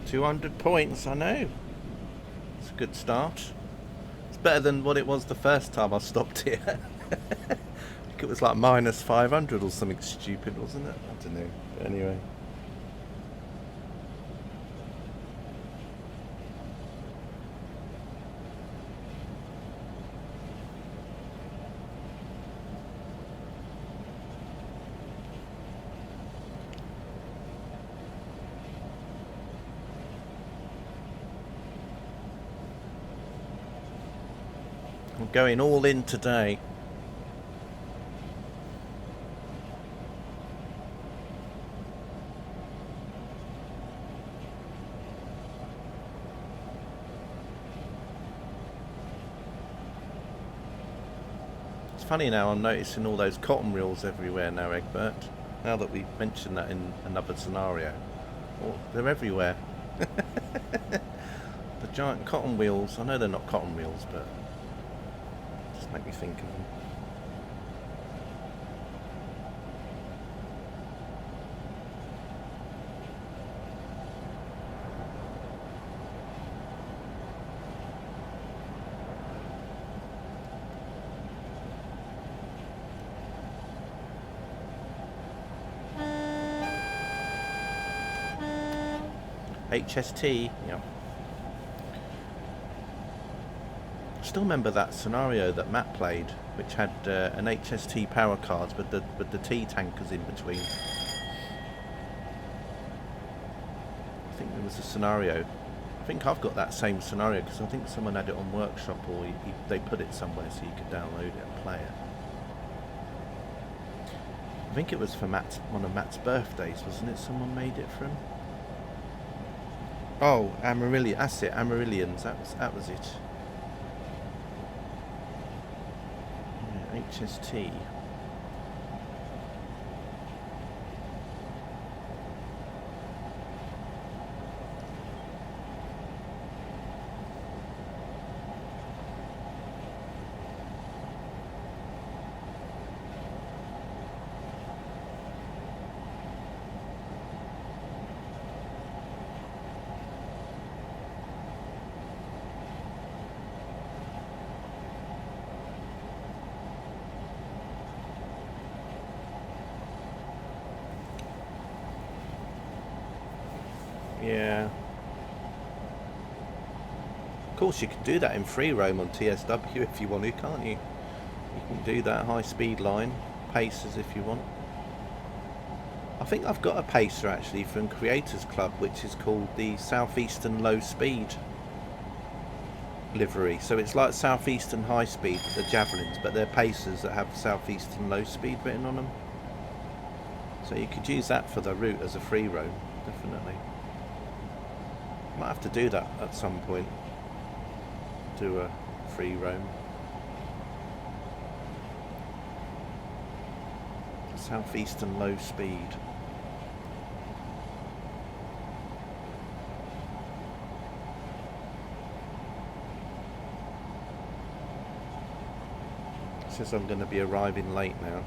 Speaker 2: $200 points, I know. It's a good start. It's better than what it was the first time I stopped here. I think it was like minus 500 or something stupid, wasn't it? I don't know. But anyway. I'm going all in today. funny now, I'm noticing all those cotton reels everywhere now, Egbert. Now that we've mentioned that in another scenario. Oh, they're everywhere. The giant cotton wheels. I know they're not cotton wheels, but just make me think of them. HST, yeah. I still remember that scenario that Matt played, which had an HST power cards with the T tankers in between. I think there was a scenario. I think I've got that same scenario because I think someone had it on Workshop, or they put it somewhere so you could download it and play it. I think it was for one of Matt's birthdays, wasn't it? Someone made it for him. Oh, Amarillion. That's it. Amarillions. That was it. Yeah, HST. Yeah. Of course, you can do that in free roam on TSW if you want to, can't you? You can do that high speed line, pacers if you want. I think I've got a pacer actually from Creators Club, which is called the Southeastern Low Speed livery. So it's like Southeastern High Speed, the Javelins, but they're pacers that have Southeastern Low Speed written on them. So you could use that for the route as a free roam, definitely. Might have to do that at some point. Do a free roam. Southeastern Low Speed. It says I'm going to be arriving late now.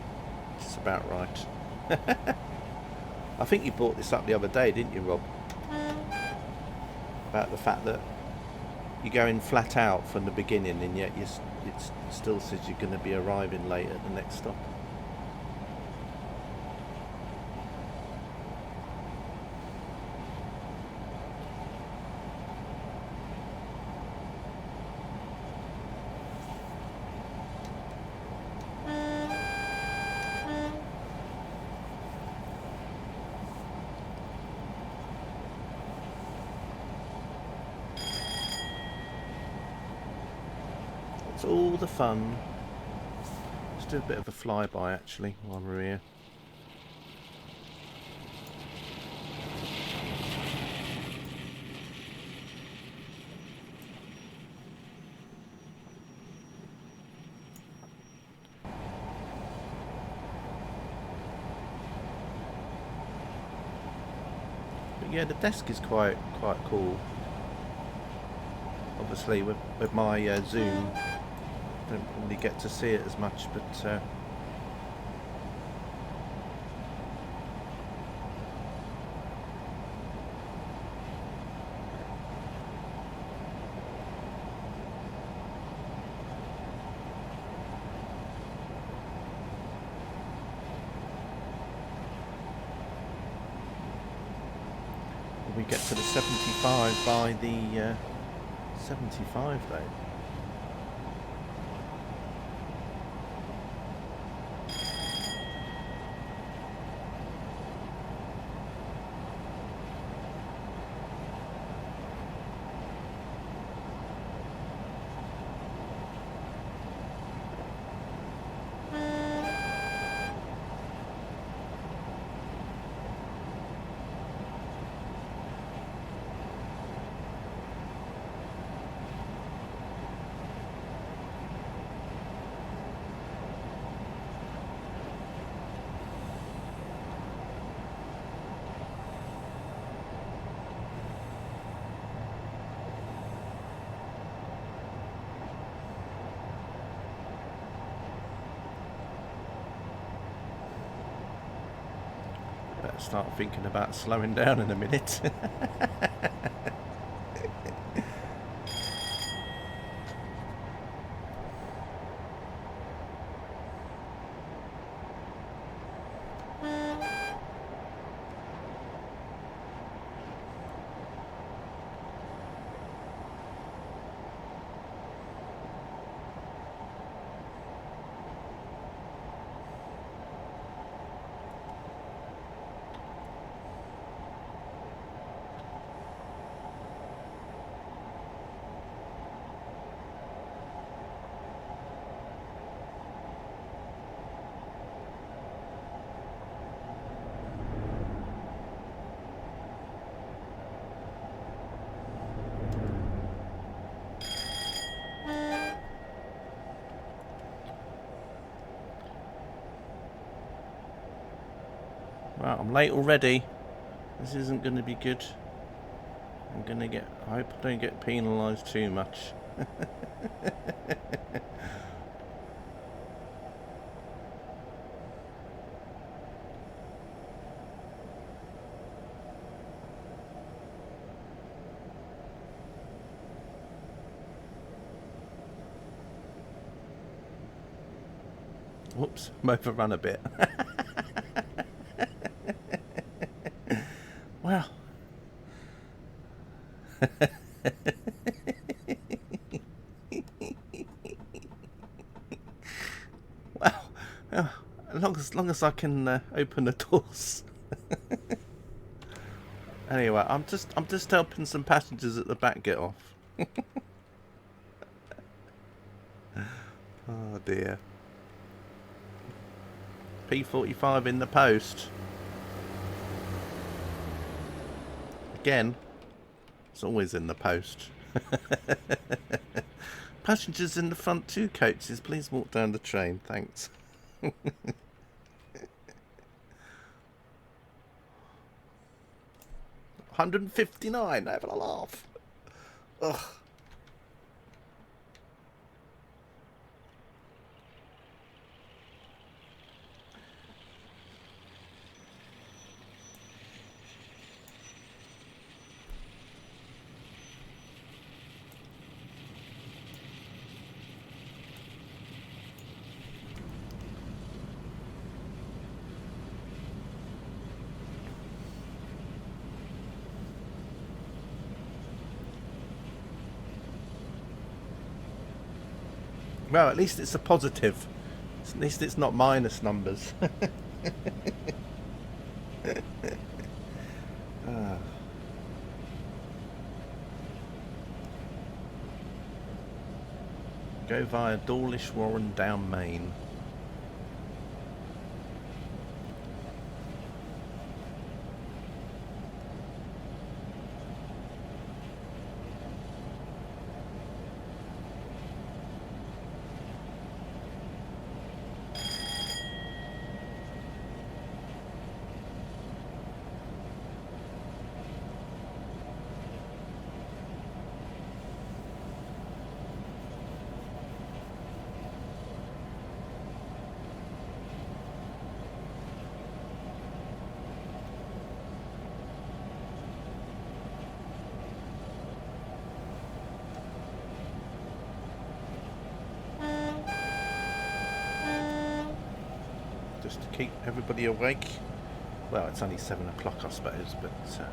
Speaker 2: It's about right. I think you brought this up the other day, didn't you, Rob? About the fact that you're going flat out from the beginning, and yet it still says you're going to be arriving late at the next stop. All the fun. Let's do a bit of a flyby actually while we're here. But yeah, the desk is quite cool. Obviously with my zoom, don't really get to see it as much, but we get to the 75 by the 75 though. Might start thinking about slowing down in a minute. Right, I'm late already. This isn't going to be good. I'm going to get... I hope I don't get penalised too much. Whoops, I'm overrun a bit. Well. Well, as long as I can open the doors. Anyway, I'm just helping some passengers at the back get off. Oh dear. P45 in the post. Again, it's always in the post. Passengers in the front 2 coaches, please walk down the train. Thanks. 159, having a laugh. Ugh. Well, at least it's a positive. At least it's not minus numbers. Go via Dawlish, Warren, down Main. Just to keep everybody awake. Well, it's only 7 o'clock, I suppose, but yeah.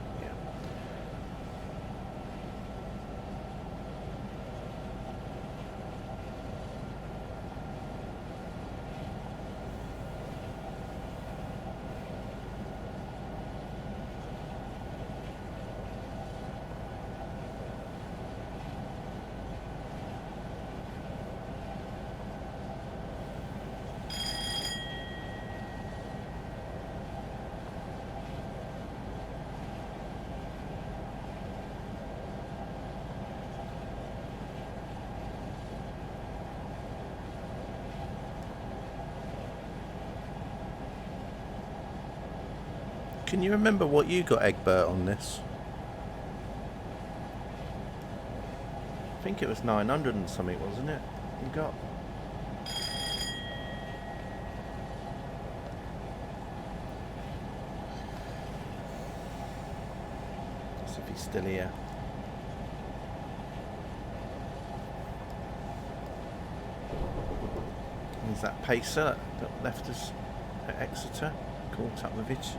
Speaker 2: Can you remember what you got, Egbert, on this? I think it was 900 and something, wasn't it? You got... still here. There's that pacer that left us at Exeter, caught up with it.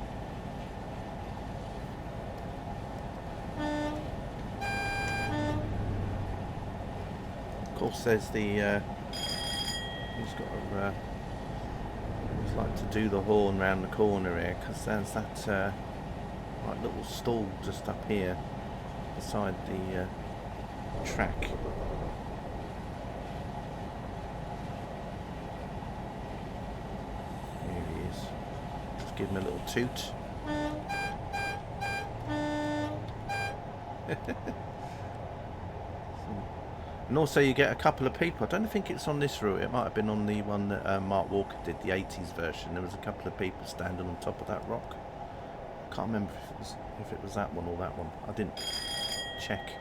Speaker 2: Of course, there's the he's got a he's like to do the horn round the corner here, because there's that like little stall just up here beside the track. Here he is. Just give him a little toot. And also you get a couple of people. I don't think it's on this route. It might have been on the one that Mark Walker did, the 80s version. There was a couple of people standing on top of that rock. I can't remember if it was that one or that one. I didn't check.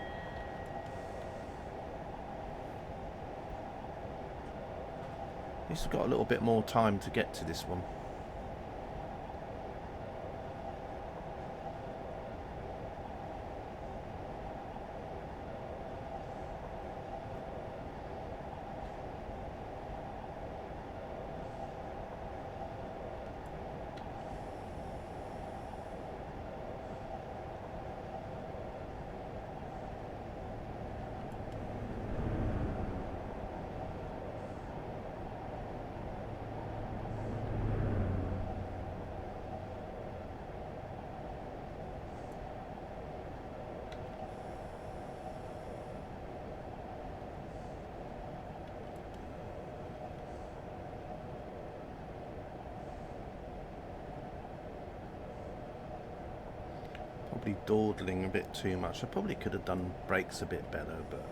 Speaker 2: At least we've got a little bit more time to get to this one. Probably dawdling a bit too much. I probably could have done brakes a bit better, but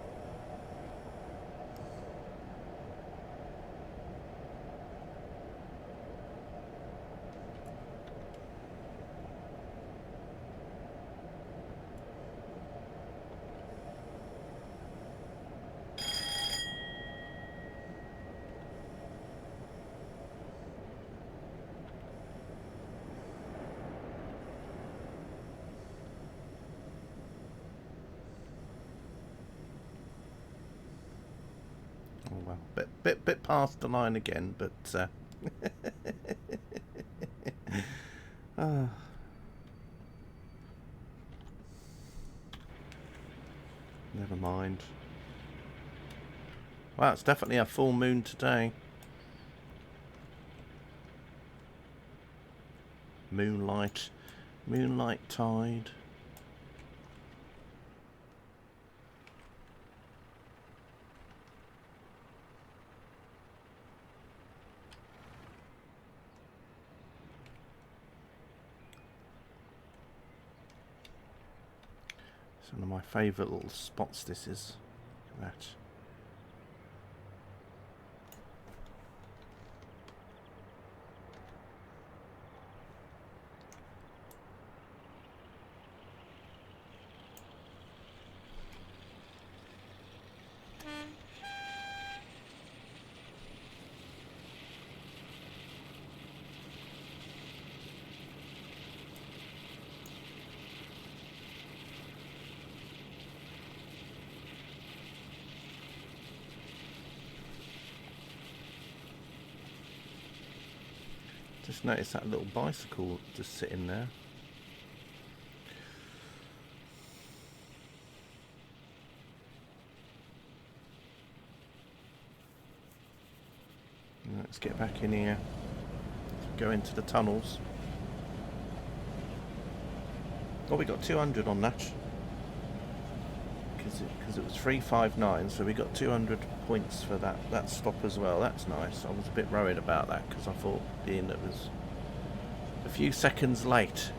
Speaker 2: bit past the line again, but never mind. Well, it's definitely a full moon today. Moonlight tide. It's one of my favourite little spots, this is. Look at that. Just noticed that little bicycle just sitting there. Let's get back in here. Go into the tunnels. Oh, we got 200 on that. Because it was 359, so we got 200 points for that stop as well. That's nice. I was a bit worried about that because I thought being it was a few seconds late.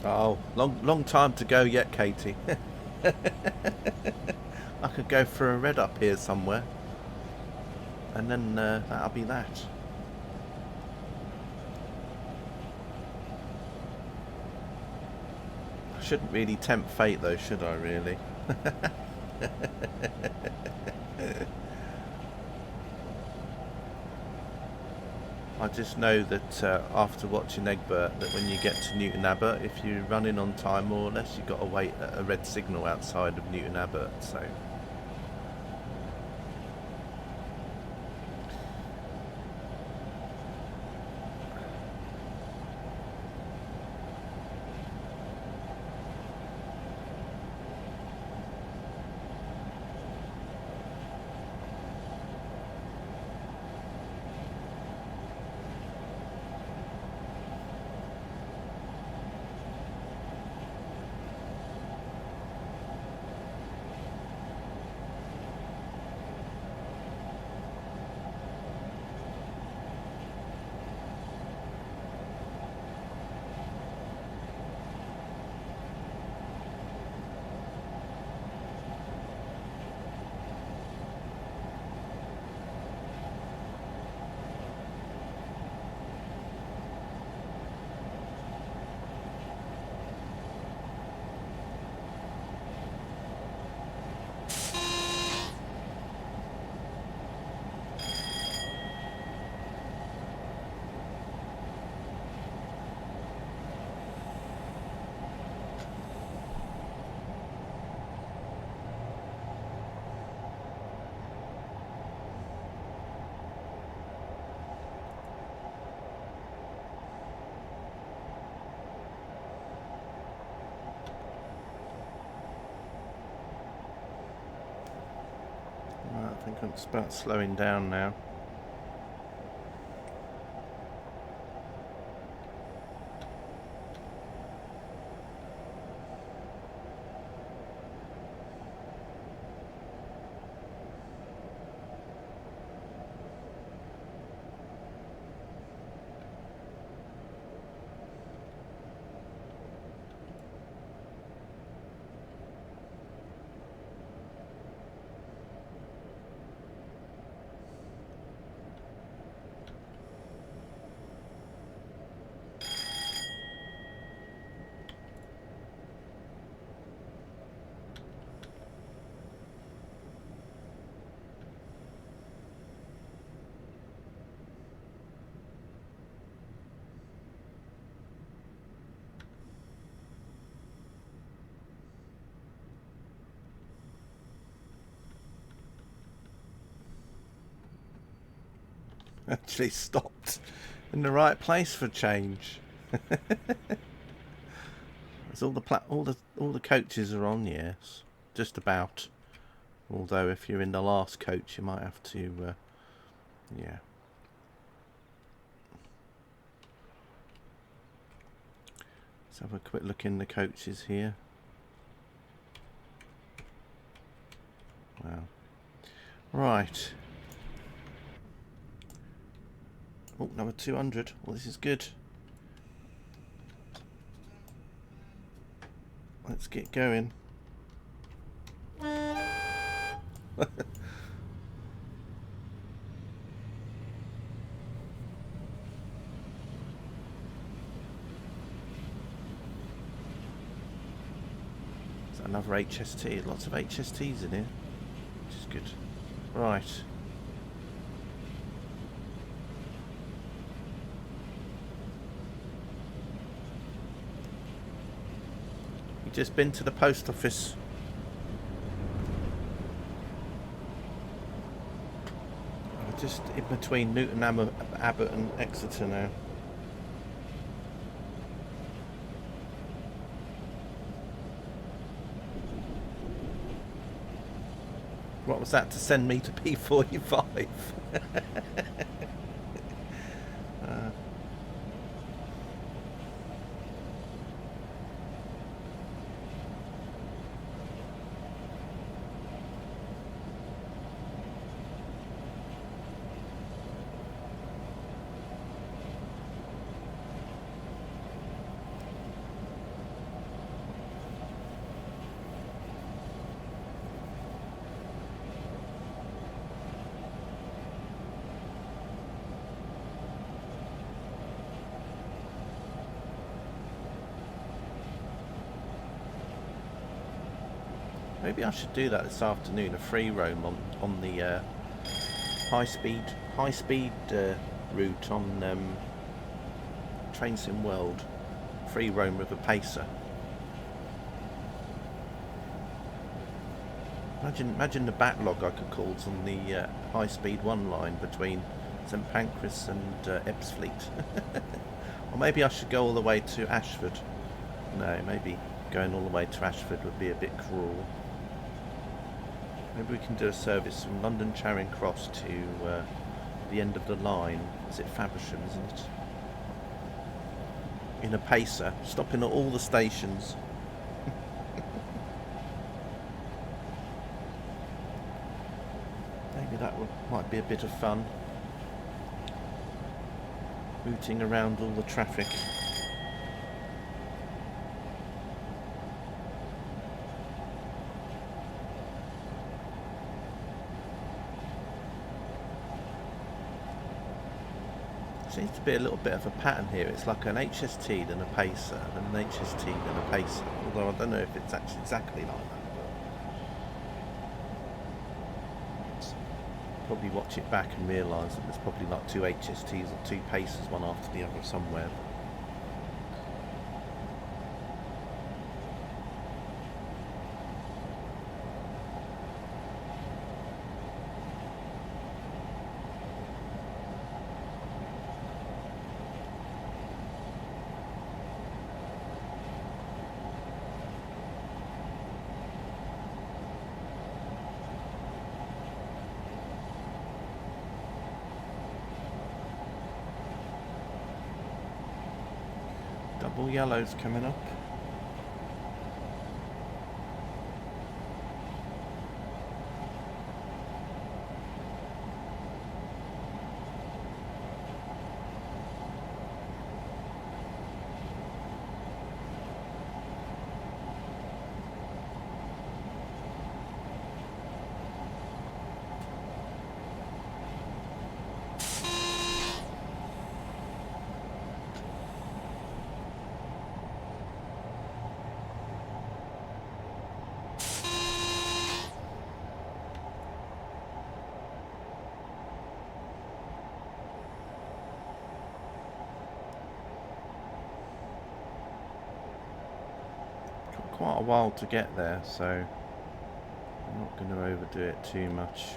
Speaker 2: Oh, long time to go yet, Katie. I could go for a red up here somewhere, and then that'll be that. shouldn't really tempt fate though, should I really? I just know that after watching Egbert, that when you get to Newton Abbot, if you're running on time more or less, you've got to wait at a red signal outside of Newton Abbot, so... I think I'm just about slowing down now. Actually stopped in the right place for change. As all the coaches are on, yes, just about. Although if you're in the last coach, you might have to, yeah. Let's have a quick look in the coaches here. Wow. Right. Oh, number 200. Well, this is good. Let's get going. Is that another HST? Lots of HSTs in here, which is good. Right. Just been to the post office. We're just in between Newton Abbot and Exeter now. What was that to send me to P45? Maybe I should do that this afternoon. A free roam on the high speed route on Train Sim World. Free roam with a pacer. Imagine the backlog I could cause on the high speed 1 line between St Pancras and Ebbsfleet. Or maybe I should go all the way to Ashford. No, maybe going all the way to Ashford would be a bit cruel. Maybe we can do a service from London Charing Cross to the end of the line. Is it Faversham, isn't it? In a pacer, stopping at all the stations. Maybe that might be a bit of fun. Routing around all the traffic. Seems to be a little bit of a pattern here. It's like an HST, then a pacer, then an HST, then a pacer. Although I don't know if it's actually exactly like that. But probably watch it back and realise that there's probably like 2 HSTs or 2 pacers, one after the other somewhere. Double yellows coming up. Quite a while to get there, so I'm not going to overdo it too much.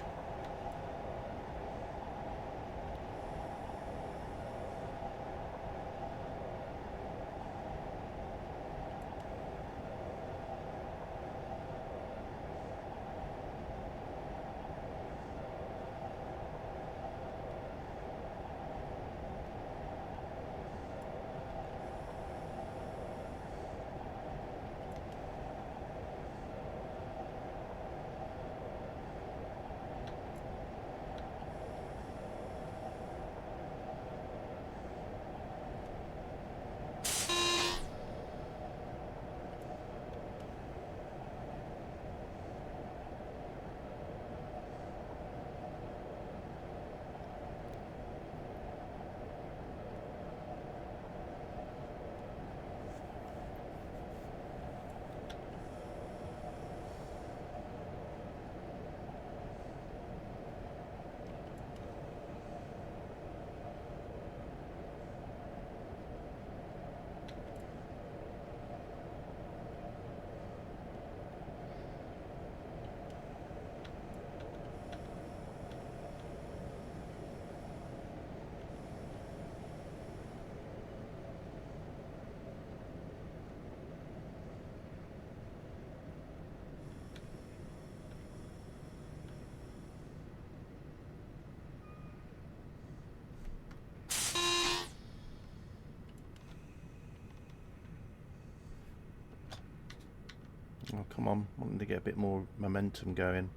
Speaker 2: Oh, come on, wanting to get a bit more momentum going.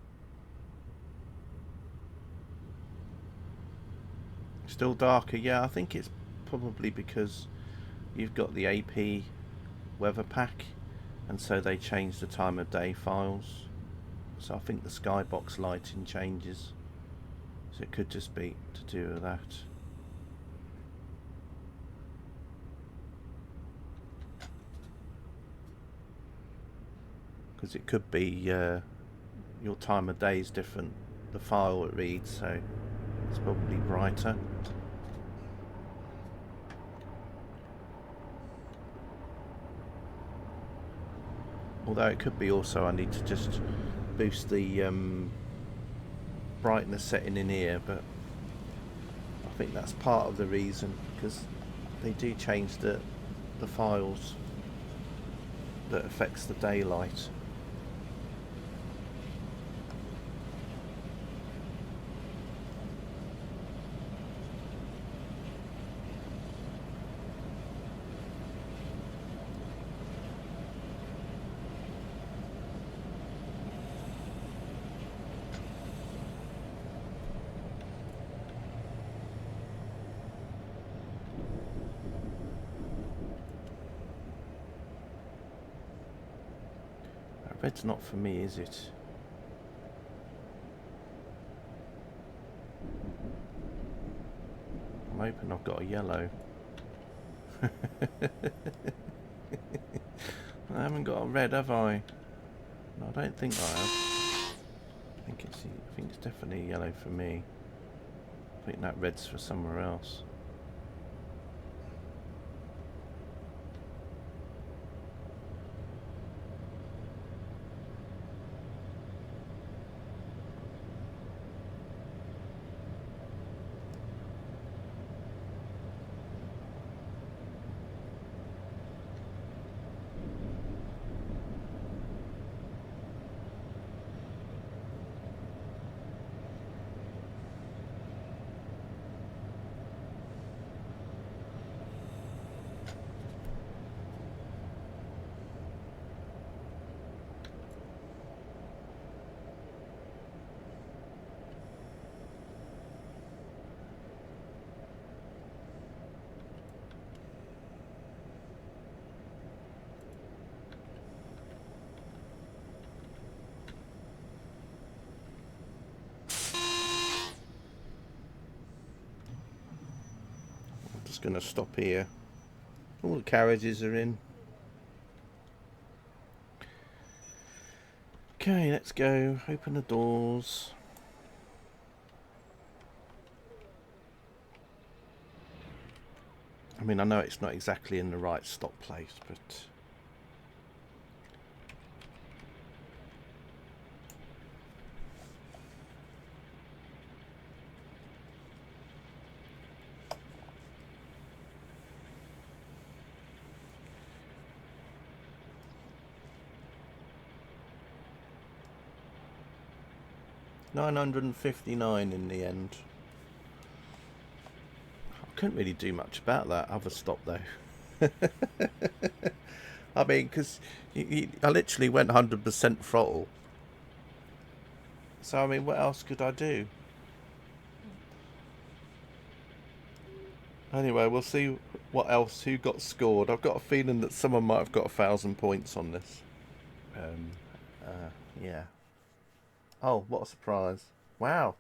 Speaker 2: Still darker, yeah, I think it's probably because you've got the AP weather pack, and so they changed the time of day files. So I think the skybox lighting changes. So it could just be to do with that. because it could be your time of day is different, the file it reads, so it's probably brighter. Although it could be also I need to just boost the brightness setting in here, but I think that's part of the reason, because they do change the files that affects the daylight. Red's not for me, is it? I'm hoping I've got a yellow. I haven't got a red, have I? No, I don't think I have. I think it's definitely yellow for me. I think that red's for somewhere else. Just going to stop here. All the carriages are in. Okay, let's go. Open the doors. I mean, I know it's not exactly in the right stop place, but... $959 in the end. I couldn't really do much about that other stop though. I mean, because I literally went 100% throttle. So I mean, what else could I do? Anyway, we'll see what else, who got scored. I've got a feeling that someone might have got 1,000 points on this. Yeah. Oh, what a surprise. Wow.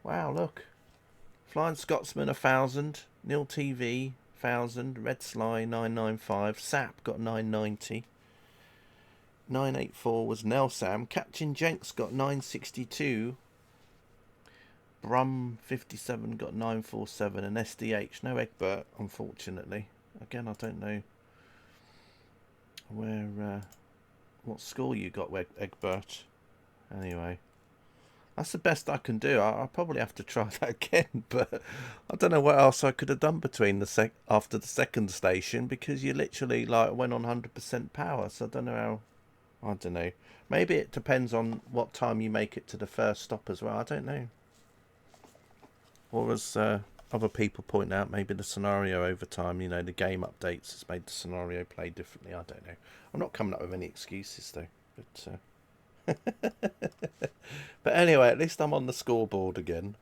Speaker 2: Wow, look. Flying Scotsman 1,000. Nil TV 1,000. Red Sly 995. Sap got 990. 984 was Nelsam. Captain Jenks got 962. Brum 57 got 947, and SDH no Egbert, unfortunately. Again, I don't know where what score you got, Egbert. Anyway, that's the best I can do. I'll probably have to try that again, but I don't know what else I could have done between after the second station, because you literally like went on 100% power. So I don't know how. I don't know. Maybe it depends on what time you make it to the first stop as well. I don't know. Or as other people point out, maybe the scenario over time, you know, the game updates has made the scenario play differently. I don't know. I'm not coming up with any excuses though. But but anyway, at least I'm on the scoreboard again.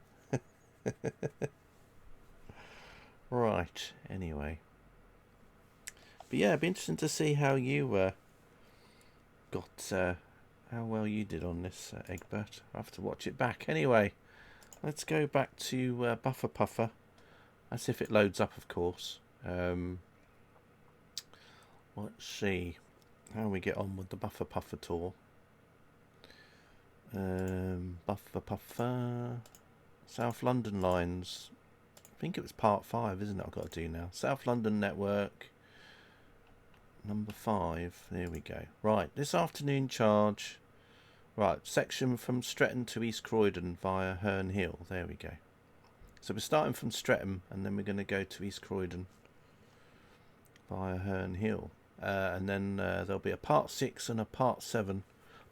Speaker 2: Right. Anyway. But yeah, it'd be interesting to see how you got how well you did on this, Egbert. I have to watch it back anyway. Let's go back to Buffer Puffer. That's if it loads up, of course. Let's see. how we get on with the Buffer Puffer tour. Buffer Puffer, South London lines. I think it was part 5, isn't it? I've got to do now. South London network, number 5. There we go. Right, this afternoon charge. Right, section from Streatham to East Croydon via Herne Hill. There we go. So we're starting from Streatham and then we're going to go to East Croydon via Herne Hill. And then there'll be a part 6 and a part 7.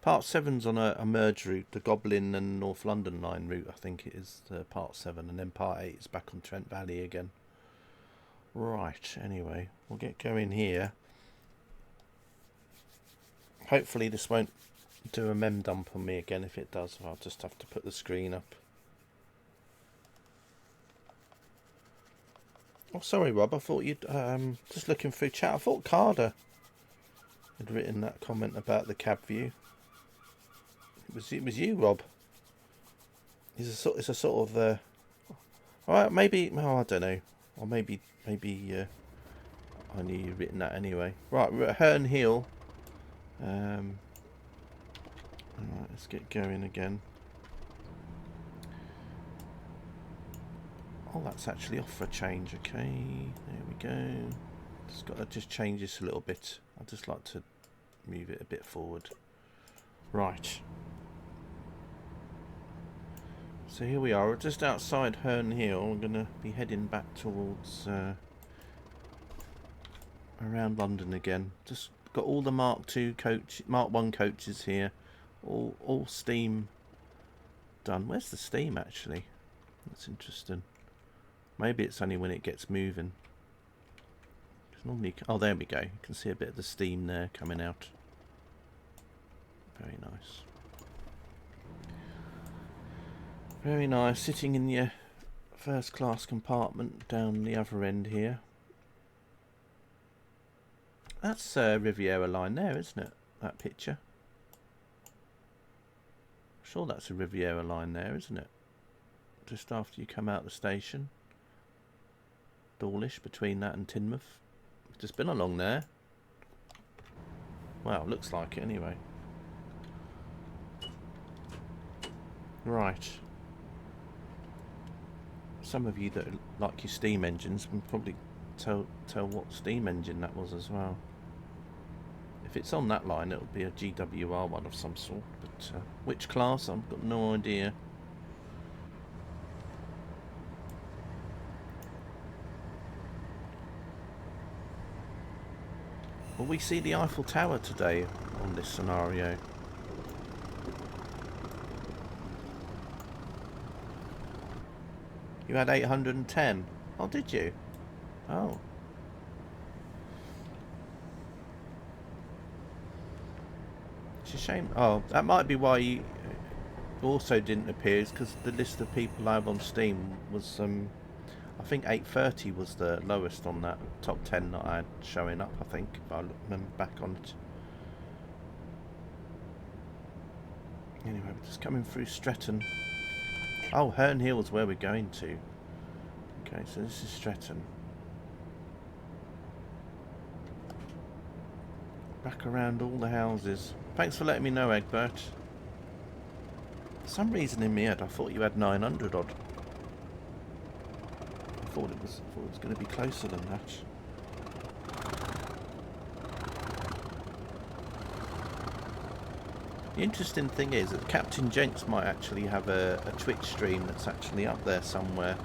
Speaker 2: Part 7's on a merge route, the Goblin and North London line route, I think it is, part 7. And then part 8 is back on Trent Valley again. Right, anyway, we'll get going here. Hopefully this won't do a mem dump on me again. If it does, I'll just have to put the screen up. Oh, sorry, Rob. I thought you'd just looking through chat. I thought Carter had written that comment about the cab view. It was you, Rob. It's a sort of. All right, maybe. Oh, I don't know. Or maybe. I knew you'd written that anyway. Right, we're at Herne Hill. Alright, let's get going again. Oh, that's actually off for a change. Okay, there we go. Just got to just change this a little bit. I'd just like to move it a bit forward. Right. So here we are. We're just outside Herne Hill. We're going to be heading back towards around London again. Just got all the Mark 1 coaches here. All steam done. Where's the steam actually? That's interesting. Maybe it's only when it gets moving. Normally, oh, there we go. You can see a bit of the steam there coming out. Very nice. Very nice. Sitting in your first class compartment down the other end here. That's Riviera line there, isn't it? That picture. I'm sure that's a Riviera line there, isn't it? Just after you come out the station. Dawlish between that and Teignmouth. Just been along there. Well, looks like it anyway. Right. Some of you that like your steam engines can probably tell what steam engine that was as well. If it's on that line, it'll be a GWR one of some sort. But which class? I've got no idea. Will we see the Eiffel Tower today on this scenario? You had 810. Oh, did you? Oh. It's a shame. Oh, that might be why you also didn't appear, is because the list of people I have on Steam was, I think 830 was the lowest on that top 10 that I had showing up, I think, if I remember back on it. Anyway, we're just coming through Streatham. Oh, Herne Hill is where we're going to. Okay, so this is Streatham. Back around all the houses. Thanks for letting me know, Egbert. For some reason in my head I thought you had 900 odd. I thought it was going to be closer than that. The interesting thing is that Captain Jenks might actually have a Twitch stream that's actually up there somewhere,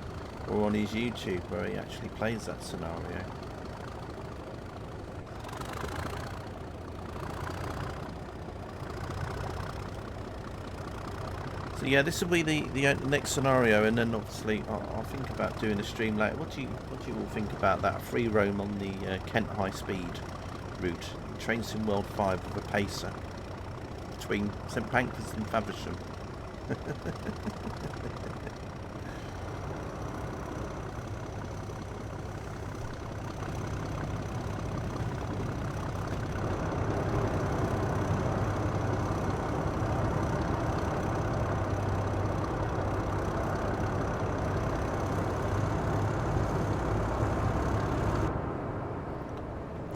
Speaker 2: or on his YouTube where he actually plays that scenario. So yeah, this will be the next scenario, and then obviously I'll think about doing a stream later. What do you all think about that? Free roam on the Kent High Speed route, Train Sim World 5 with a pacer between St Pancras and Faversham.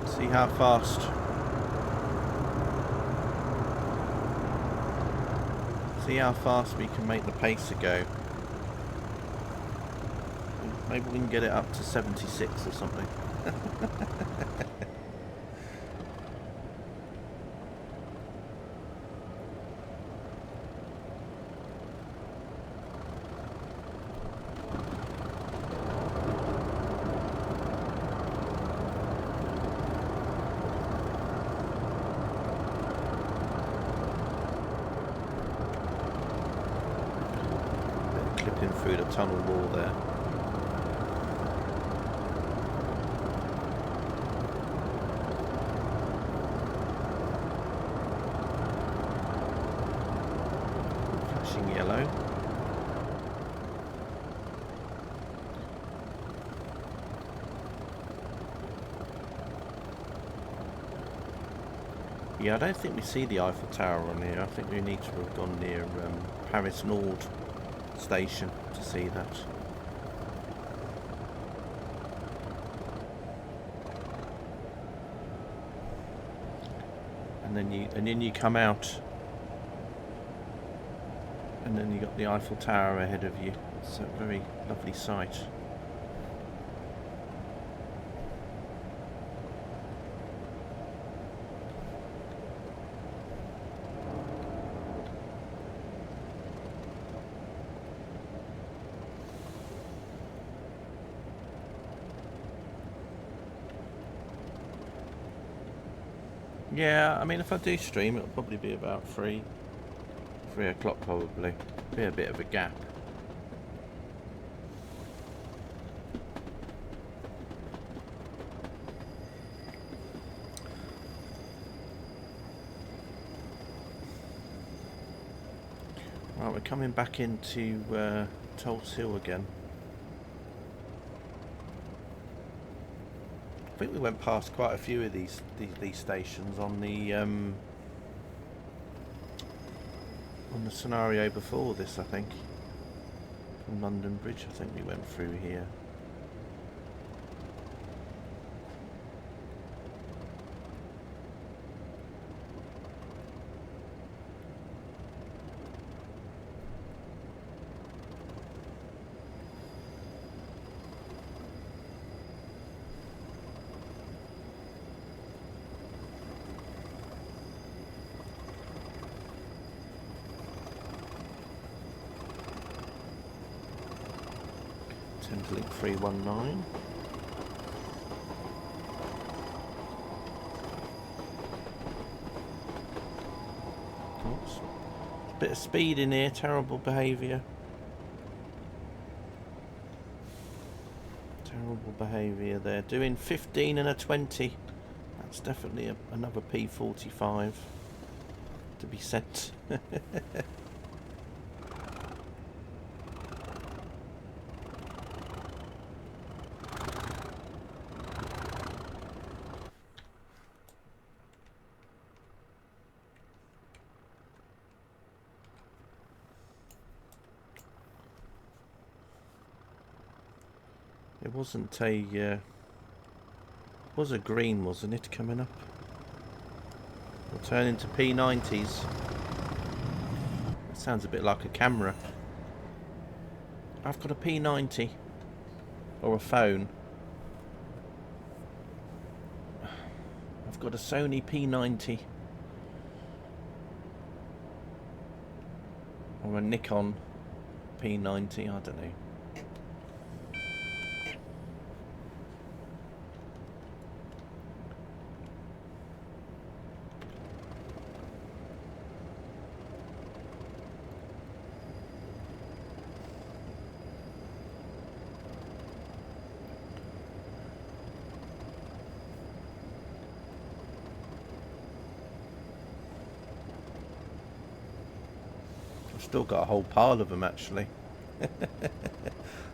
Speaker 2: See how fast See how fast we can make the pacer go. Maybe we can get it up to 76 or something. Clipping through the tunnel wall there. Flashing yellow. Yeah, I don't think we see the Eiffel Tower on here. I think we need to have gone near Paris Nord station to see that. And then you come out, and then you got the Eiffel Tower ahead of you. It's a very lovely sight. Yeah, I mean, if I do stream, it'll probably be about 3 o'clock probably. Be a bit of a gap. Right, we're coming back into Tulse Hill again. I think we went past quite a few of these stations on the scenario before this. I think from London Bridge. I think we went through here. Link 319. Oops. Bit of speed in here, terrible behaviour. Terrible behaviour there. Doing 15 and a 20. That's definitely another P45 to be sent. It wasn't a was a green, wasn't it, coming up? We'll turn into P90s. That sounds a bit like a camera. I've got a P90 or a phone. I've got a Sony P90 or a Nikon P90, I don't know. Still got a whole pile of them actually.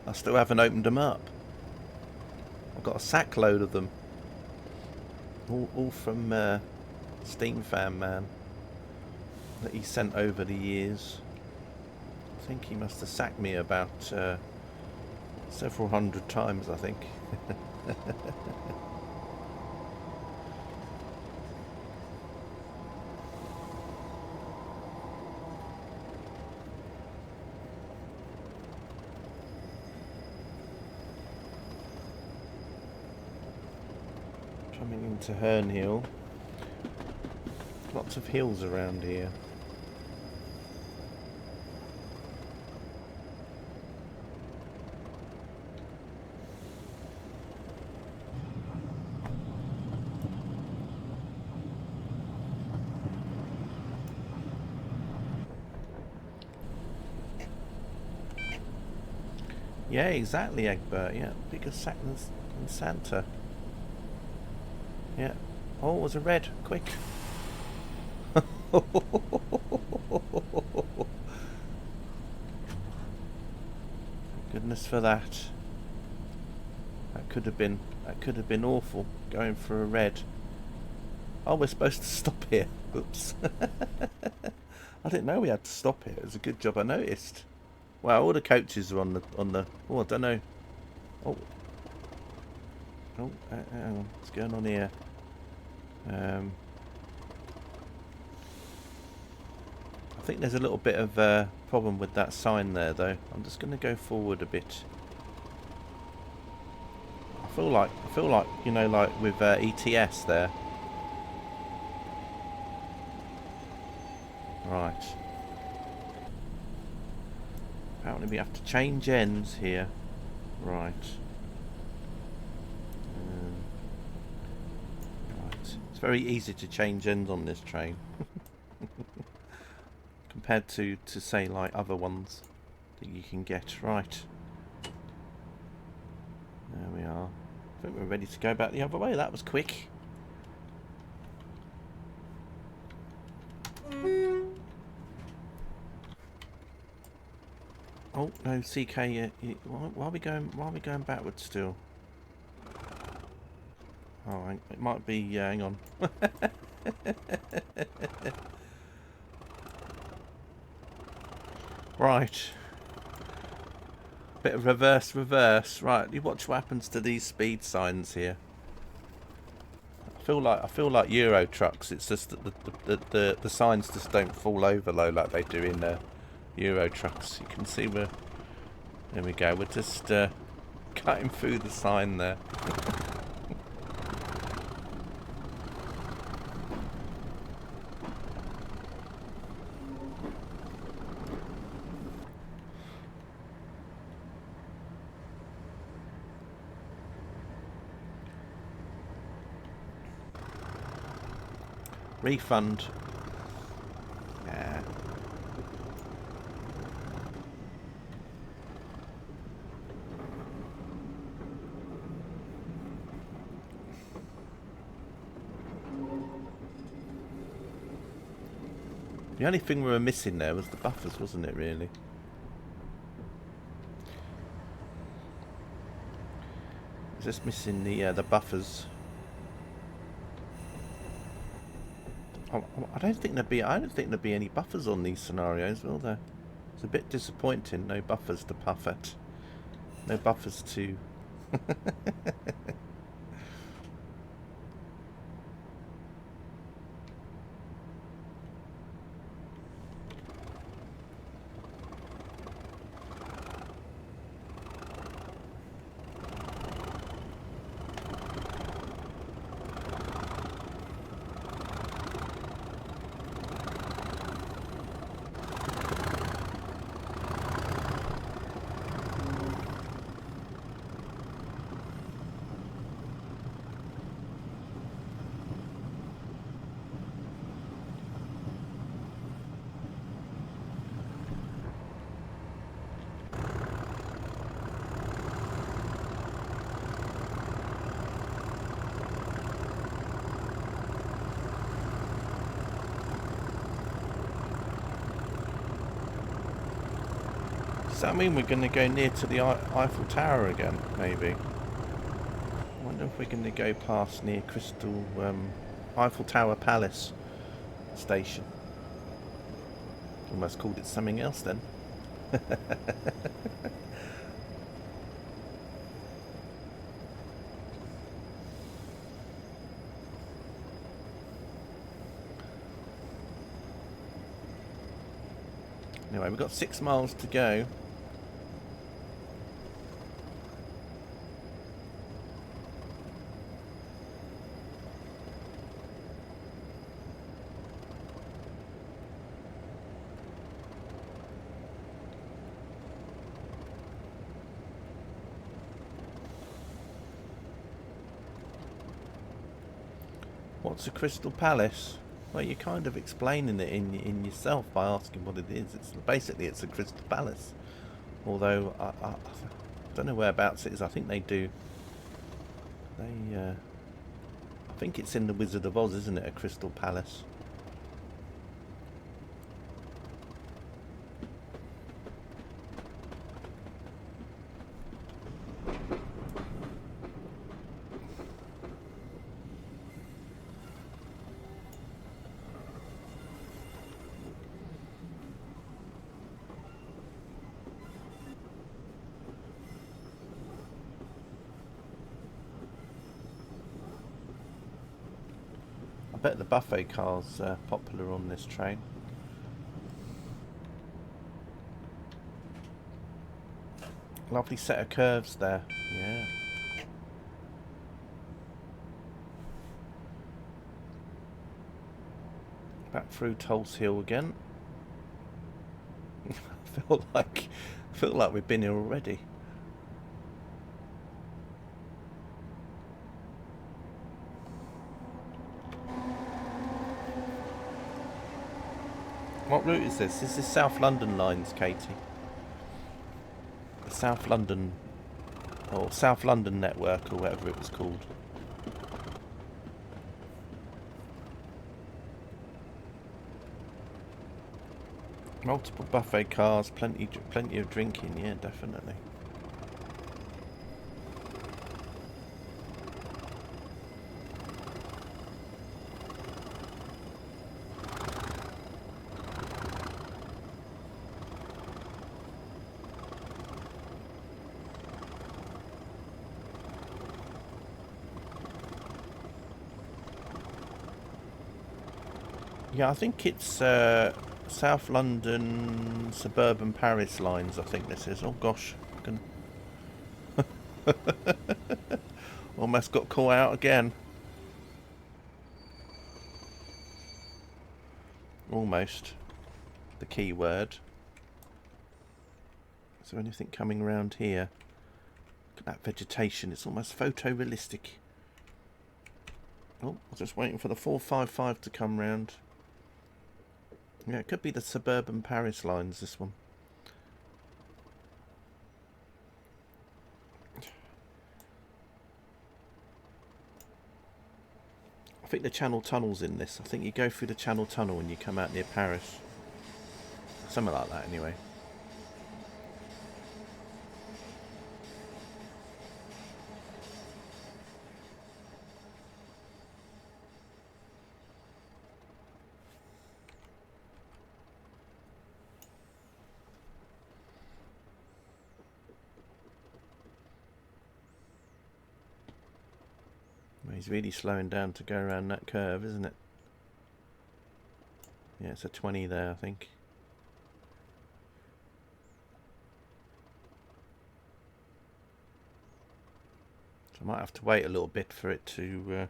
Speaker 2: I still haven't opened them up. I've got a sack load of them. All from Steam Fan Man that he sent over the years. I think he must have sacked me about several hundred times, I think. Coming into Herne Hill. Lots of hills around here. Yeah, exactly, Egbert. Yeah, bigger sack than Santa. Yeah. Oh, it was a red. Quick. Goodness for that. That could have been awful, going for a red. Oh, we're supposed to stop here. Oops. I didn't know we had to stop here. It was a good job I noticed. Wow, all the coaches are on the. Oh, I don't know. Oh, hang on. What's going on here? I think there's a little bit of problem with that sign there, though. I'm just going to go forward a bit. I feel like you know, like with ETS there. Right. Apparently we have to change ends here. Right. Right. It's very easy to change ends on this train. Compared to say like other ones that you can get. Right. There we are. I think we're ready to go back the other way. That was quick. Oh no, CK! Why are we going? Why are we going backwards still? Oh, it might be. Hang on. Right. Bit of reverse. Right. You watch what happens to these speed signs here. I feel like Euro trucks. It's just that the signs just don't fall over low like they do in Euro trucks. You can see there we go. We're just cutting through the sign there. Refund. Yeah. The only thing we were missing there was the buffers, wasn't it, really? Just missing the buffers. I don't think there'd be any buffers on these scenarios, will there? It's a bit disappointing. No buffers to puff at. No buffers to. Does that mean we're going to go near to the Eiffel Tower again, maybe? I wonder if we're going to go past near Crystal Eiffel Tower Palace station. Almost called it something else then. Anyway, we've got 6 miles to go. What's a Crystal Palace? Well, you're kind of explaining it in yourself by asking what it is. It's basically it's a Crystal Palace. Although I don't know whereabouts it is. I think they do. I think it's in the Wizard of Oz, isn't it? A Crystal Palace. I bet the buffet car's popular on this train. Lovely set of curves there. Yeah. Back through Tulse Hill again. I feel like we've been here already. What route is this? Is this South London lines, Katie? The South London, or South London Network, or whatever it was called. Multiple buffet cars, plenty of drinking. Yeah, definitely. Yeah, I think it's South London Suburban Paris lines, I think this is. Oh gosh. Almost got caught out again. Almost. The key word. Is there anything coming around here? Look at that vegetation. It's almost photorealistic. Oh, I'm just waiting for the 455 to come round. Yeah, it could be the Suburban Paris lines, this one. I think the Channel Tunnel's in this. I think you go through the Channel Tunnel and you come out near Paris. Something like that, anyway. He's really slowing down to go around that curve, isn't it? Yeah, it's a 20 there, I think. So I might have to wait a little bit for it to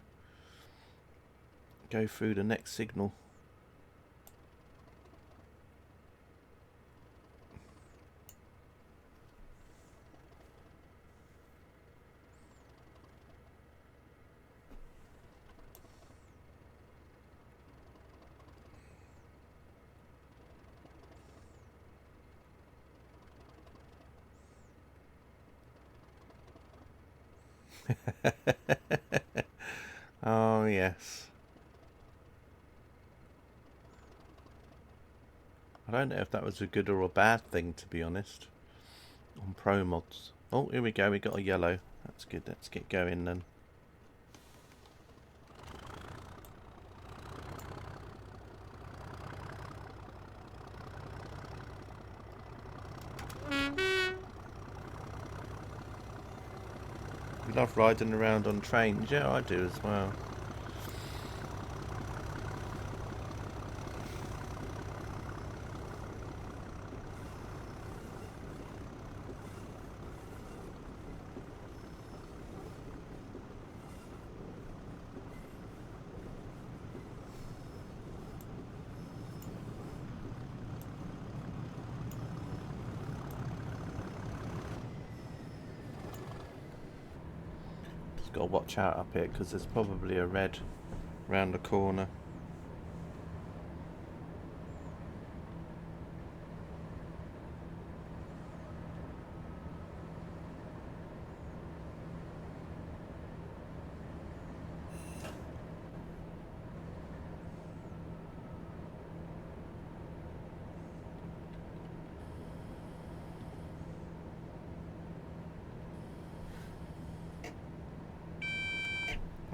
Speaker 2: go through the next signal. Oh yes. I don't know if that was a good or a bad thing, to be honest, on Pro Mods. Oh, here we go, we got a yellow. That's good, let's get going then. You love riding around on trains? Yeah, I do as well. Got to watch out up here because there's probably a red round the corner.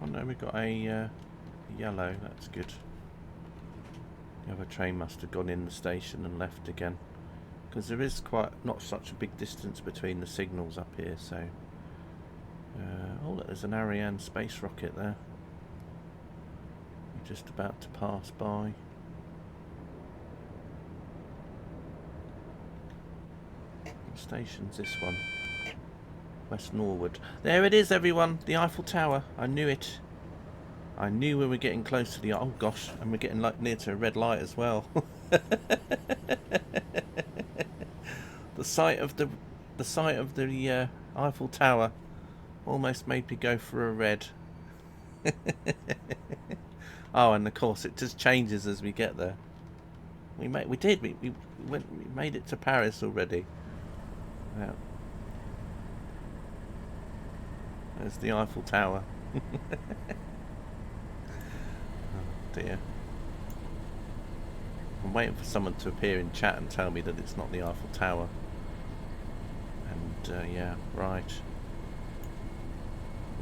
Speaker 2: Oh no, we got a yellow, that's good. The other train must have gone in the station and left again. Because there is quite not such a big distance between the signals up here, so... oh look, there's an Ariane space rocket there. We're just about to pass by. What station's this one? West Norwood. There it is, everyone. The Eiffel Tower. I knew it. I knew we were getting close to the... Oh gosh, and we're getting like near to a red light as well. The sight of the Eiffel Tower almost made me go for a red. Oh, and of course it just changes as we get there. We made it to Paris already. Yeah. There's the Eiffel Tower. Oh dear. I'm waiting for someone to appear in chat and tell me that it's not the Eiffel Tower. And yeah, right.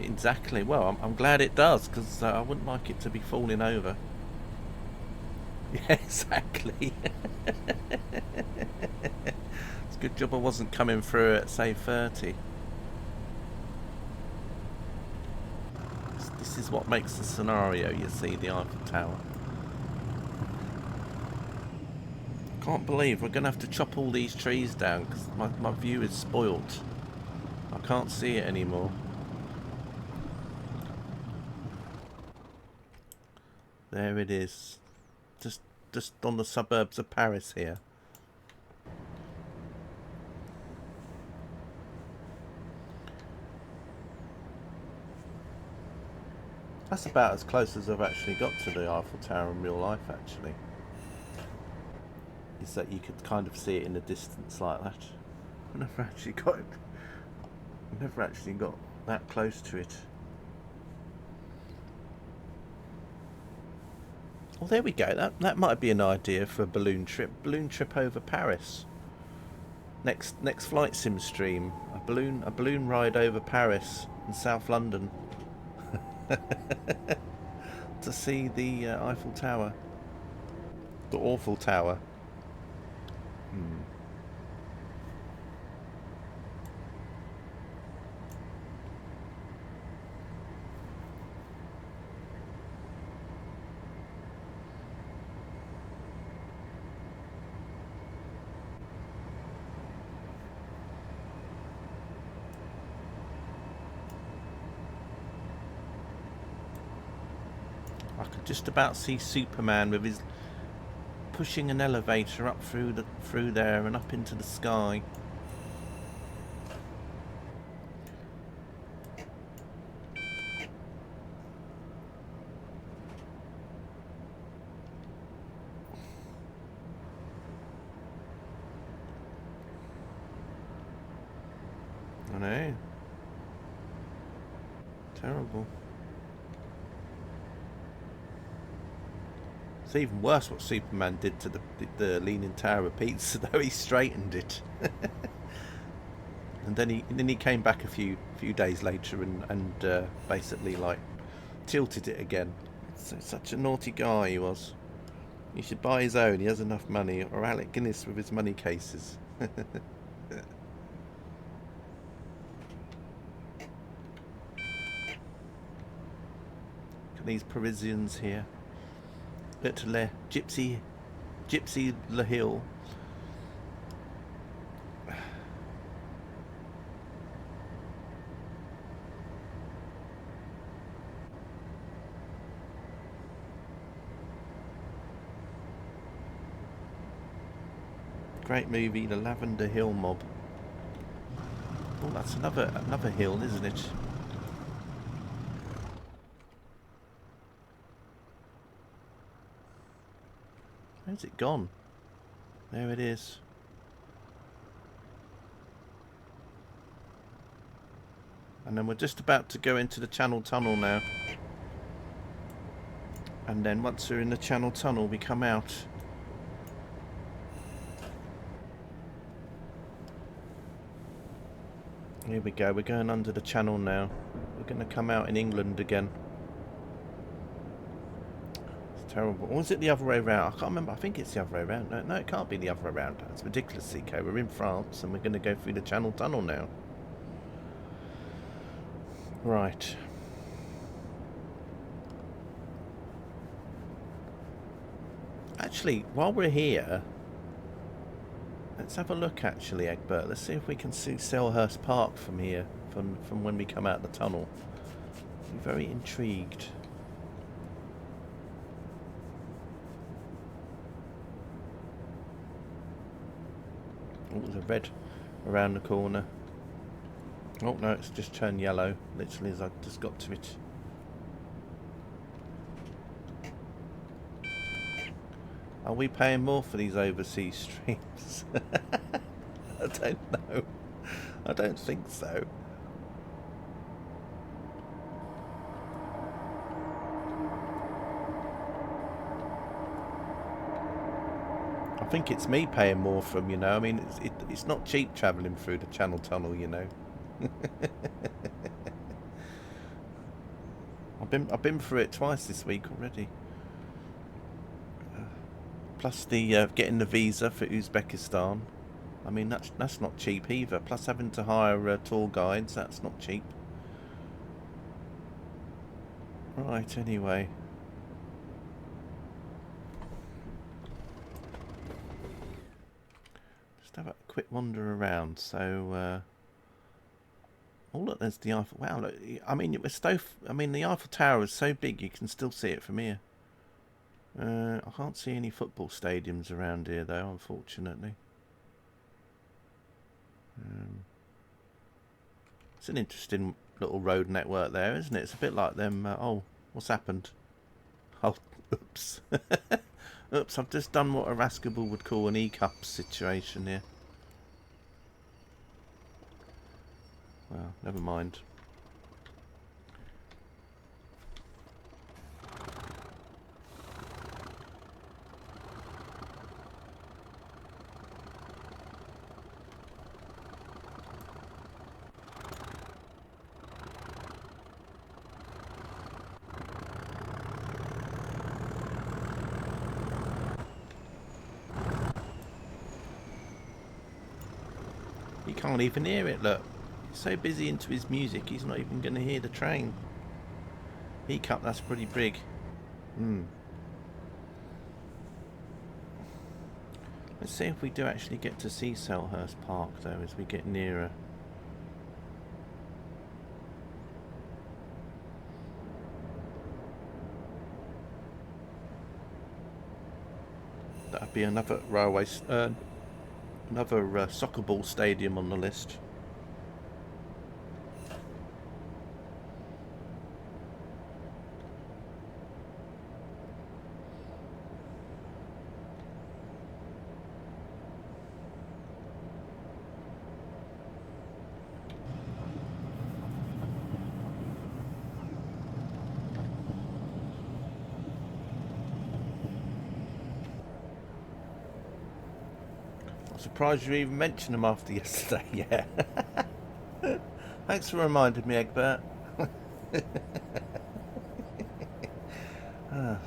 Speaker 2: Exactly. Well, I'm glad it does, because I wouldn't like it to be falling over. Yeah, exactly. It's a good job I wasn't coming through at, say, 30. This is what makes the scenario, you see, the Eiffel Tower. Can't believe we're going to have to chop all these trees down because my view is spoilt. I can't see it anymore. There it is. Just on the suburbs of Paris here. That's about as close as I've actually got to the Eiffel Tower in real life, actually. Is that you could kind of see it in the distance like that. I never actually got it. I never actually got that close to it. Well, there we go. That might be an idea for a balloon trip. Balloon trip over Paris. Next flight sim stream. A balloon ride over Paris and South London. To see the Eiffel Tower. The awful tower. I could just about see Superman with his pushing an elevator up through there and up into the sky. I know. Terrible. It's even worse what Superman did to the Leaning Tower of Pisa, though. He straightened it, and then he came back a few days later and basically like tilted it again. So, such a naughty guy he was. He should buy his own. He has enough money, or Alec Guinness with his money cases. These Parisians here at Le Gypsy Le Hill. Great movie, The Lavender Hill Mob. Oh, that's another hill, isn't it? Where's it gone? There it is. And then we're just about to go into the Channel Tunnel now. And then once we're in the Channel Tunnel, we come out. Here we go, we're going under the channel now. We're going to come out in England again. It's terrible. Or is it the other way around? I can't remember. I think it's the other way around. No, it can't be the other way around. That's ridiculous, CK. We're in France and we're going to go through the Channel Tunnel now. Right. Actually, while we're here, let's have a look actually, Egbert. Let's see if we can see Selhurst Park from here, from when we come out the tunnel. I'm very intrigued. Oh, there's a red around the corner. Oh no, it's just turned yellow, literally as I just got to it. Are we paying more for these overseas streams? I don't know. I don't think so. I think it's me paying more from, you know. I mean, it's not cheap travelling through the Channel Tunnel, you know. I've been through it twice this week already. Plus the getting the visa for Uzbekistan. I mean, that's not cheap either. Plus having to hire tour guides, that's not cheap. Right, anyway. Just have a quick wander around. So, oh look, there's the Eiffel. Wow, look, I mean, it was so. I mean, the Eiffel Tower is so big you can still see it from here. I can't see any football stadiums around here, though, unfortunately. It's an interesting little road network there, isn't it? It's a bit like them... oh, what's happened? Oh, oops. Oops, I've just done what a Rascable would call an E-cup situation here. Well, never mind. You can't even hear it, look. He's so busy into his music, he's not even going to hear the train. E-cup, that's pretty big. Let's see if we do actually get to see Selhurst Park, though, as we get nearer. That'd be another railway... another soccer ball stadium on the list. Surprised you even mentioned them after yesterday. Yeah. Thanks for reminding me, Egbert. I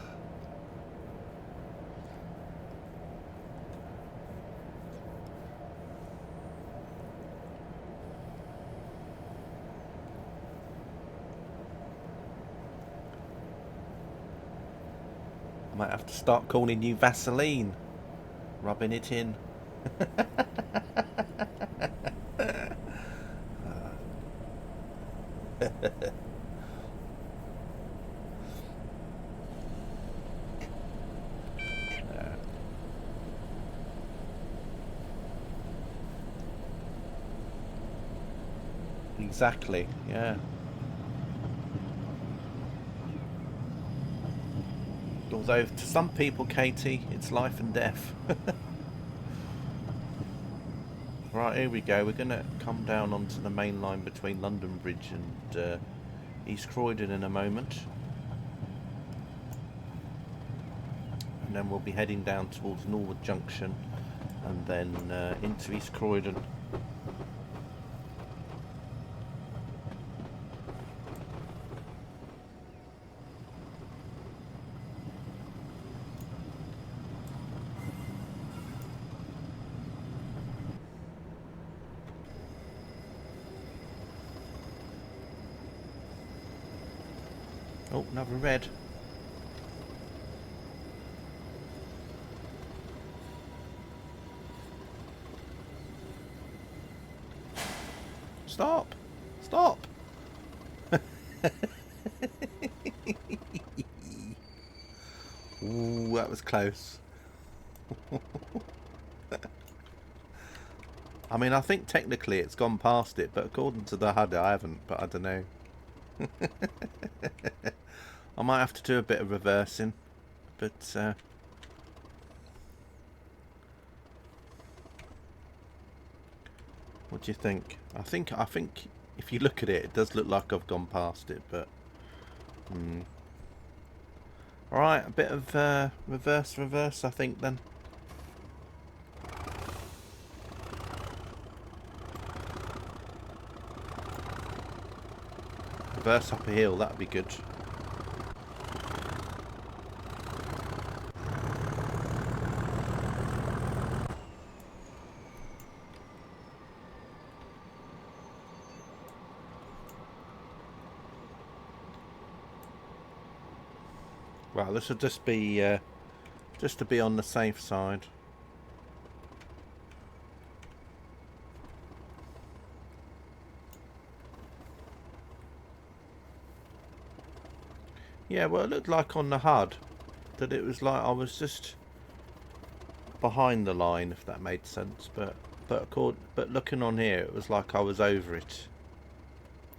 Speaker 2: might have to start calling you Vaseline, rubbing it in. Exactly, yeah. Oh, Although to some people, Katie, it's life and death. Right, here we go. We're going to come down onto the main line between London Bridge and East Croydon in a moment. And then we'll be heading down towards Norwood Junction and then into East Croydon. Oh, another red. Stop! Stop! Ooh, that was close. I mean, I think technically it's gone past it, but according to the HUD I haven't, but I don't know. I might have to do a bit of reversing, but what do you think? I think if you look at it, it does look like I've gone past it, but all right, a bit of reverse, I think then. Reverse up a hill, that'd be good. Well, this will just be just to be on the safe side. Yeah, well, it looked like on the HUD that it was like I was just behind the line, if that made sense. But looking on here, it was like I was over it,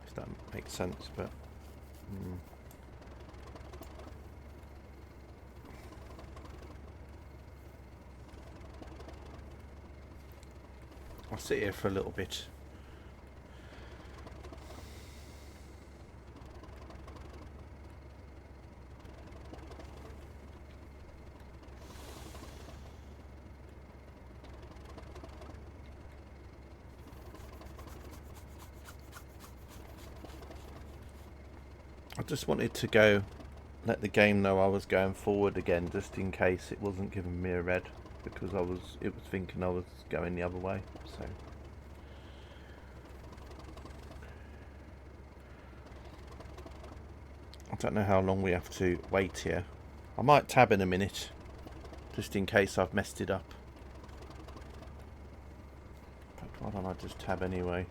Speaker 2: if that makes sense. But I'll sit here for a little bit. I just wanted to go let the game know I was going forward again, just in case it wasn't giving me a red, because it was thinking I was going the other way. So I don't know how long we have to wait here. I might tab in a minute, just in case I've messed it up. But why don't I just tab anyway?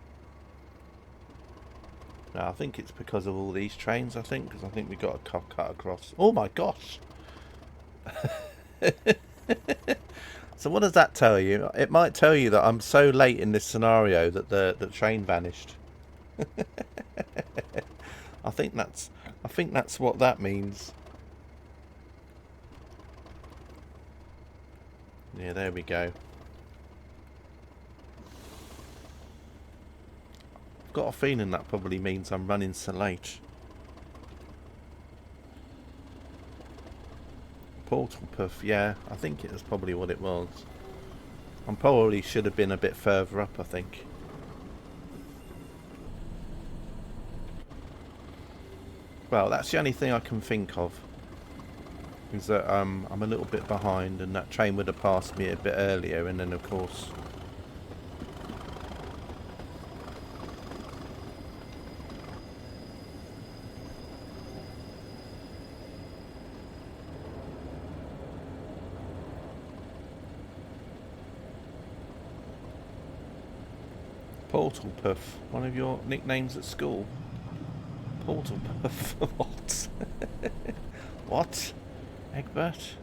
Speaker 2: No, I think it's because of all these trains, I think, because I think we got a cut across. Oh my gosh! So what does that tell you? It might tell you that I'm so late in this scenario that the train vanished. I think that's what that means. Yeah, there we go. I've got a feeling that probably means I'm running so late. Portal puff, yeah, I think it was probably what it was. I probably should have been a bit further up, I think. Well, that's the only thing I can think of, is that I'm a little bit behind, and that train would have passed me a bit earlier, and then of course Portal Puff, one of your nicknames at school. Portal Puff. What? What? Egbert?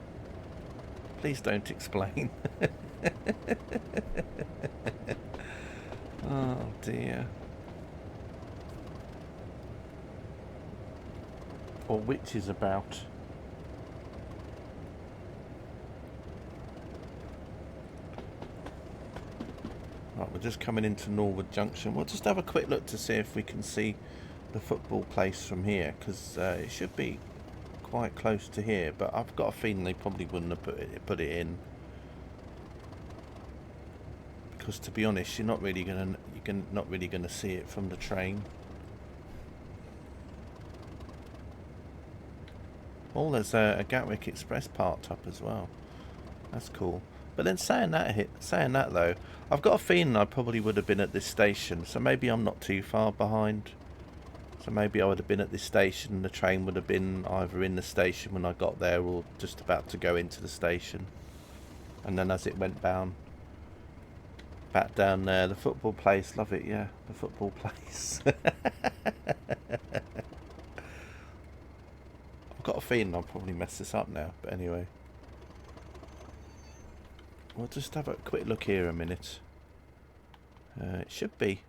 Speaker 2: Please don't explain. Oh dear. Or which is about. we're just coming into Norwood Junction. We'll just have a quick look to see if we can see the football place from here, because it should be quite close to here, but I've got a feeling they probably wouldn't have put it in, because to be honest, you're not really gonna see it from the train. Oh, there's a Gatwick Express parked up as well. That's cool. But then saying that though, I've got a feeling I probably would have been at this station, so maybe I'm not too far behind. So maybe I would have been at this station and the train would have been either in the station when I got there or just about to go into the station. And then as it went down, back down there, the football place, love it, yeah, the football place. I've got a feeling I'll probably mess this up now, but anyway. We'll just have a quick look here a minute. It should be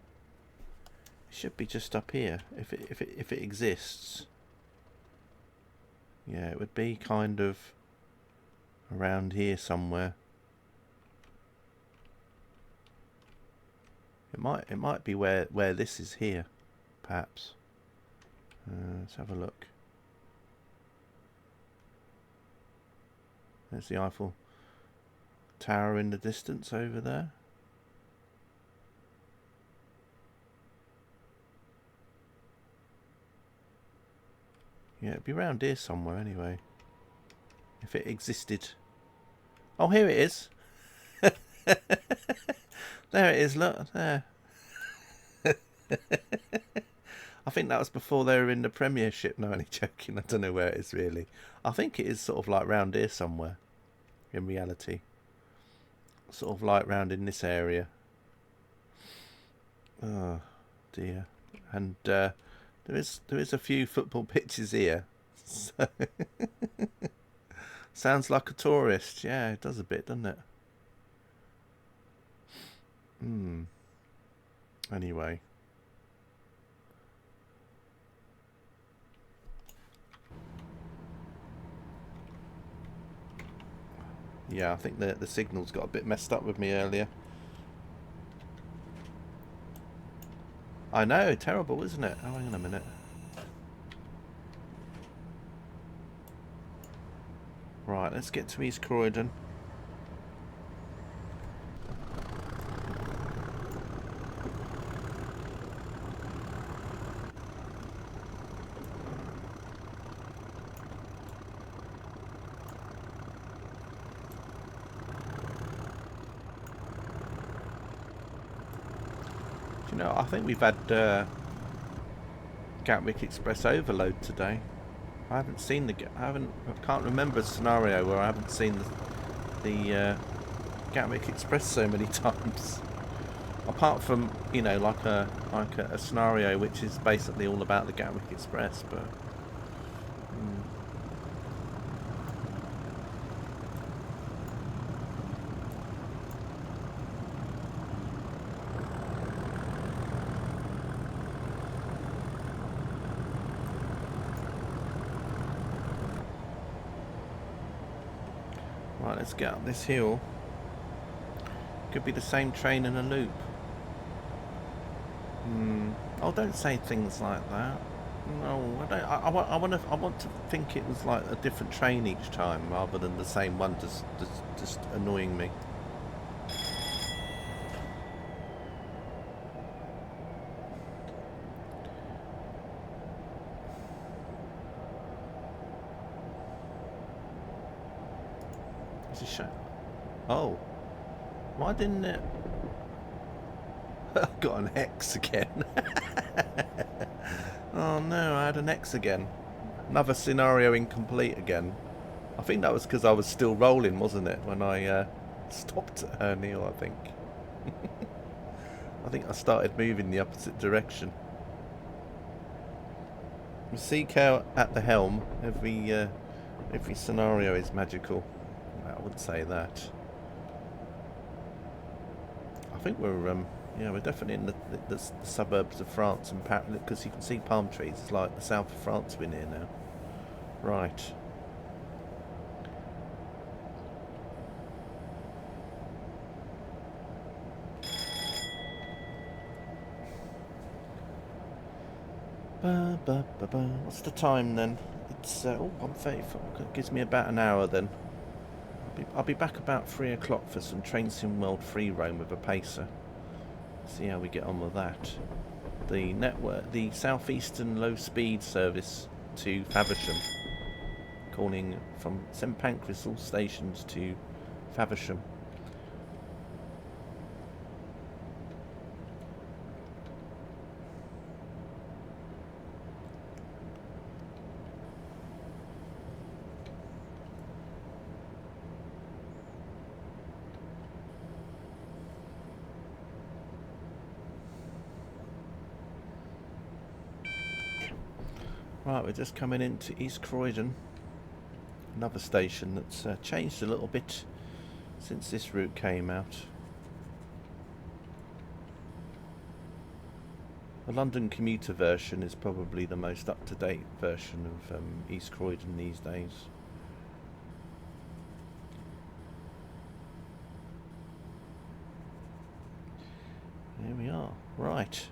Speaker 2: just up here if it exists. Yeah, it would be kind of around here somewhere. It might be where this is here, perhaps. Let's have a look. There's the Eiffel Tower in the distance over there. Yeah, it'd be around here somewhere anyway. If it existed. Oh, here it is. There it is, look. There. I think that was before they were in the Premiership. No, only joking. I don't know where it is really. I think it is sort of like round here somewhere. In reality. Sort of like round in this area. Oh, dear. And there is a few football pitches here. So sounds like a tourist. Yeah, it does a bit, doesn't it? Anyway. Yeah, I think the signal's got a bit messed up with me earlier. I know, terrible, isn't it? Oh, hang on a minute. Right, let's get to East Croydon. Do you know, I think we've had Gatwick Express overload today. I haven't seen I can't remember a scenario where I haven't seen the Gatwick Express so many times. Apart from, you know, like a scenario which is basically all about the Gatwick Express, but right, let's get up this hill. Could be the same train in a loop. Oh, don't say things like that. No, I don't. I want to think it was like a different train each time, rather than the same one just annoying me. Is it show? Oh, why didn't it? I've got an X again. Oh no, I had an X again. Another scenario incomplete again. I think that was because I was still rolling, wasn't it, when I stopped at Herne, I think. I think I started moving the opposite direction. With CK at the helm, every scenario is magical. I would say that. I think we're yeah, we're definitely in the suburbs of France, and because you can see palm trees. It's like the south of France we're near now. Right. What's the time then? It's 1:34. It gives me about an hour then. I'll be back about 3 o'clock for some Train Sim World free roam with a pacer. See how we get on with that. The network, the southeastern low speed service to Faversham, calling from St Pancras all stations to Faversham. Right, we're just coming into East Croydon, another station that's changed a little bit since this route came out. The London commuter version is probably the most up-to-date version of East Croydon these days. Here we are. Right.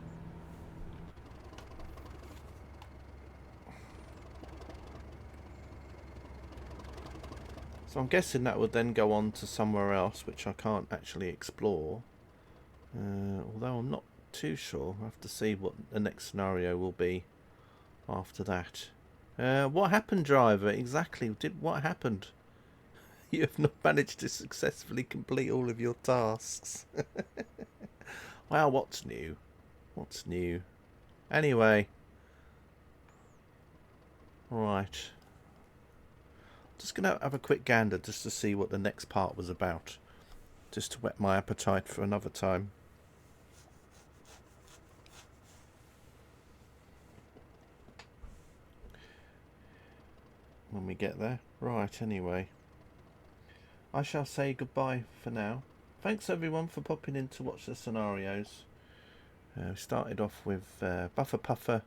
Speaker 2: So I'm guessing that would then go on to somewhere else, which I can't actually explore. Although I'm not too sure. I'll have to see what the next scenario will be after that. What happened, driver? Exactly. What happened? You have not managed to successfully complete all of your tasks. Wow, what's new? What's new? Anyway. Right. Just going to have a quick gander just to see what the next part was about. Just to whet my appetite for another time. When we get there. Right, anyway. I shall say goodbye for now. Thanks everyone for popping in to watch the scenarios. We started off with Buffer Puffer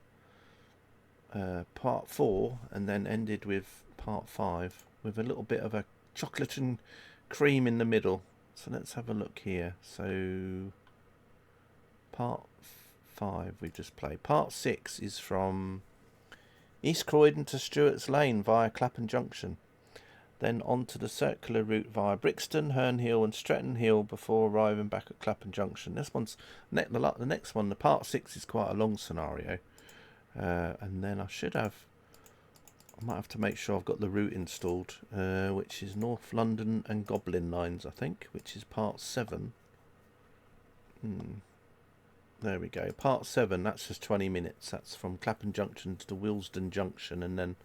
Speaker 2: part 4 and then ended with part 5 with a little bit of a chocolate and cream in the middle. So let's have a look here. So part 5 we just played. Part 6 is from East Croydon to Stewart's Lane via Clapham Junction. Then on to the circular route via Brixton, Herne Hill and Stretton Hill before arriving back at Clapham Junction. This one's the next one. The part 6 is quite a long scenario. And then I might have to make sure I've got the route installed, which is North London and Goblin lines, I think, which is part 7. There we go. Part 7, that's just 20 minutes. That's from Clapham Junction to Willesden Junction, and then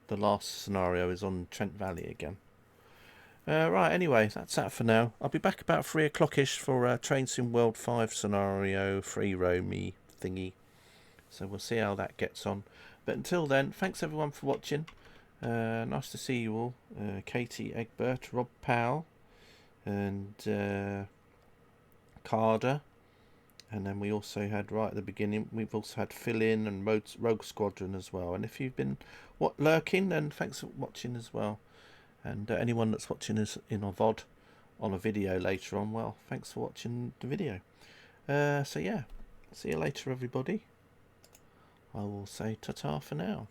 Speaker 2: the last scenario is on Trent Valley again. Right, anyway, that's that for now. I'll be back about 3 o'clock-ish for Train Sim World 5 scenario, free roamy thingy. So we'll see how that gets on. But until then, thanks everyone for watching. Nice to see you all. Katie Egbert, Rob Powell, and Carder. And then we also had, right at the beginning, we've also had Fill In and Rogue Squadron as well. And if you've been lurking, then thanks for watching as well. And anyone that's watching us in a VOD on a video later on, well, thanks for watching the video. So yeah, see you later everybody. I will say ta-ta for now.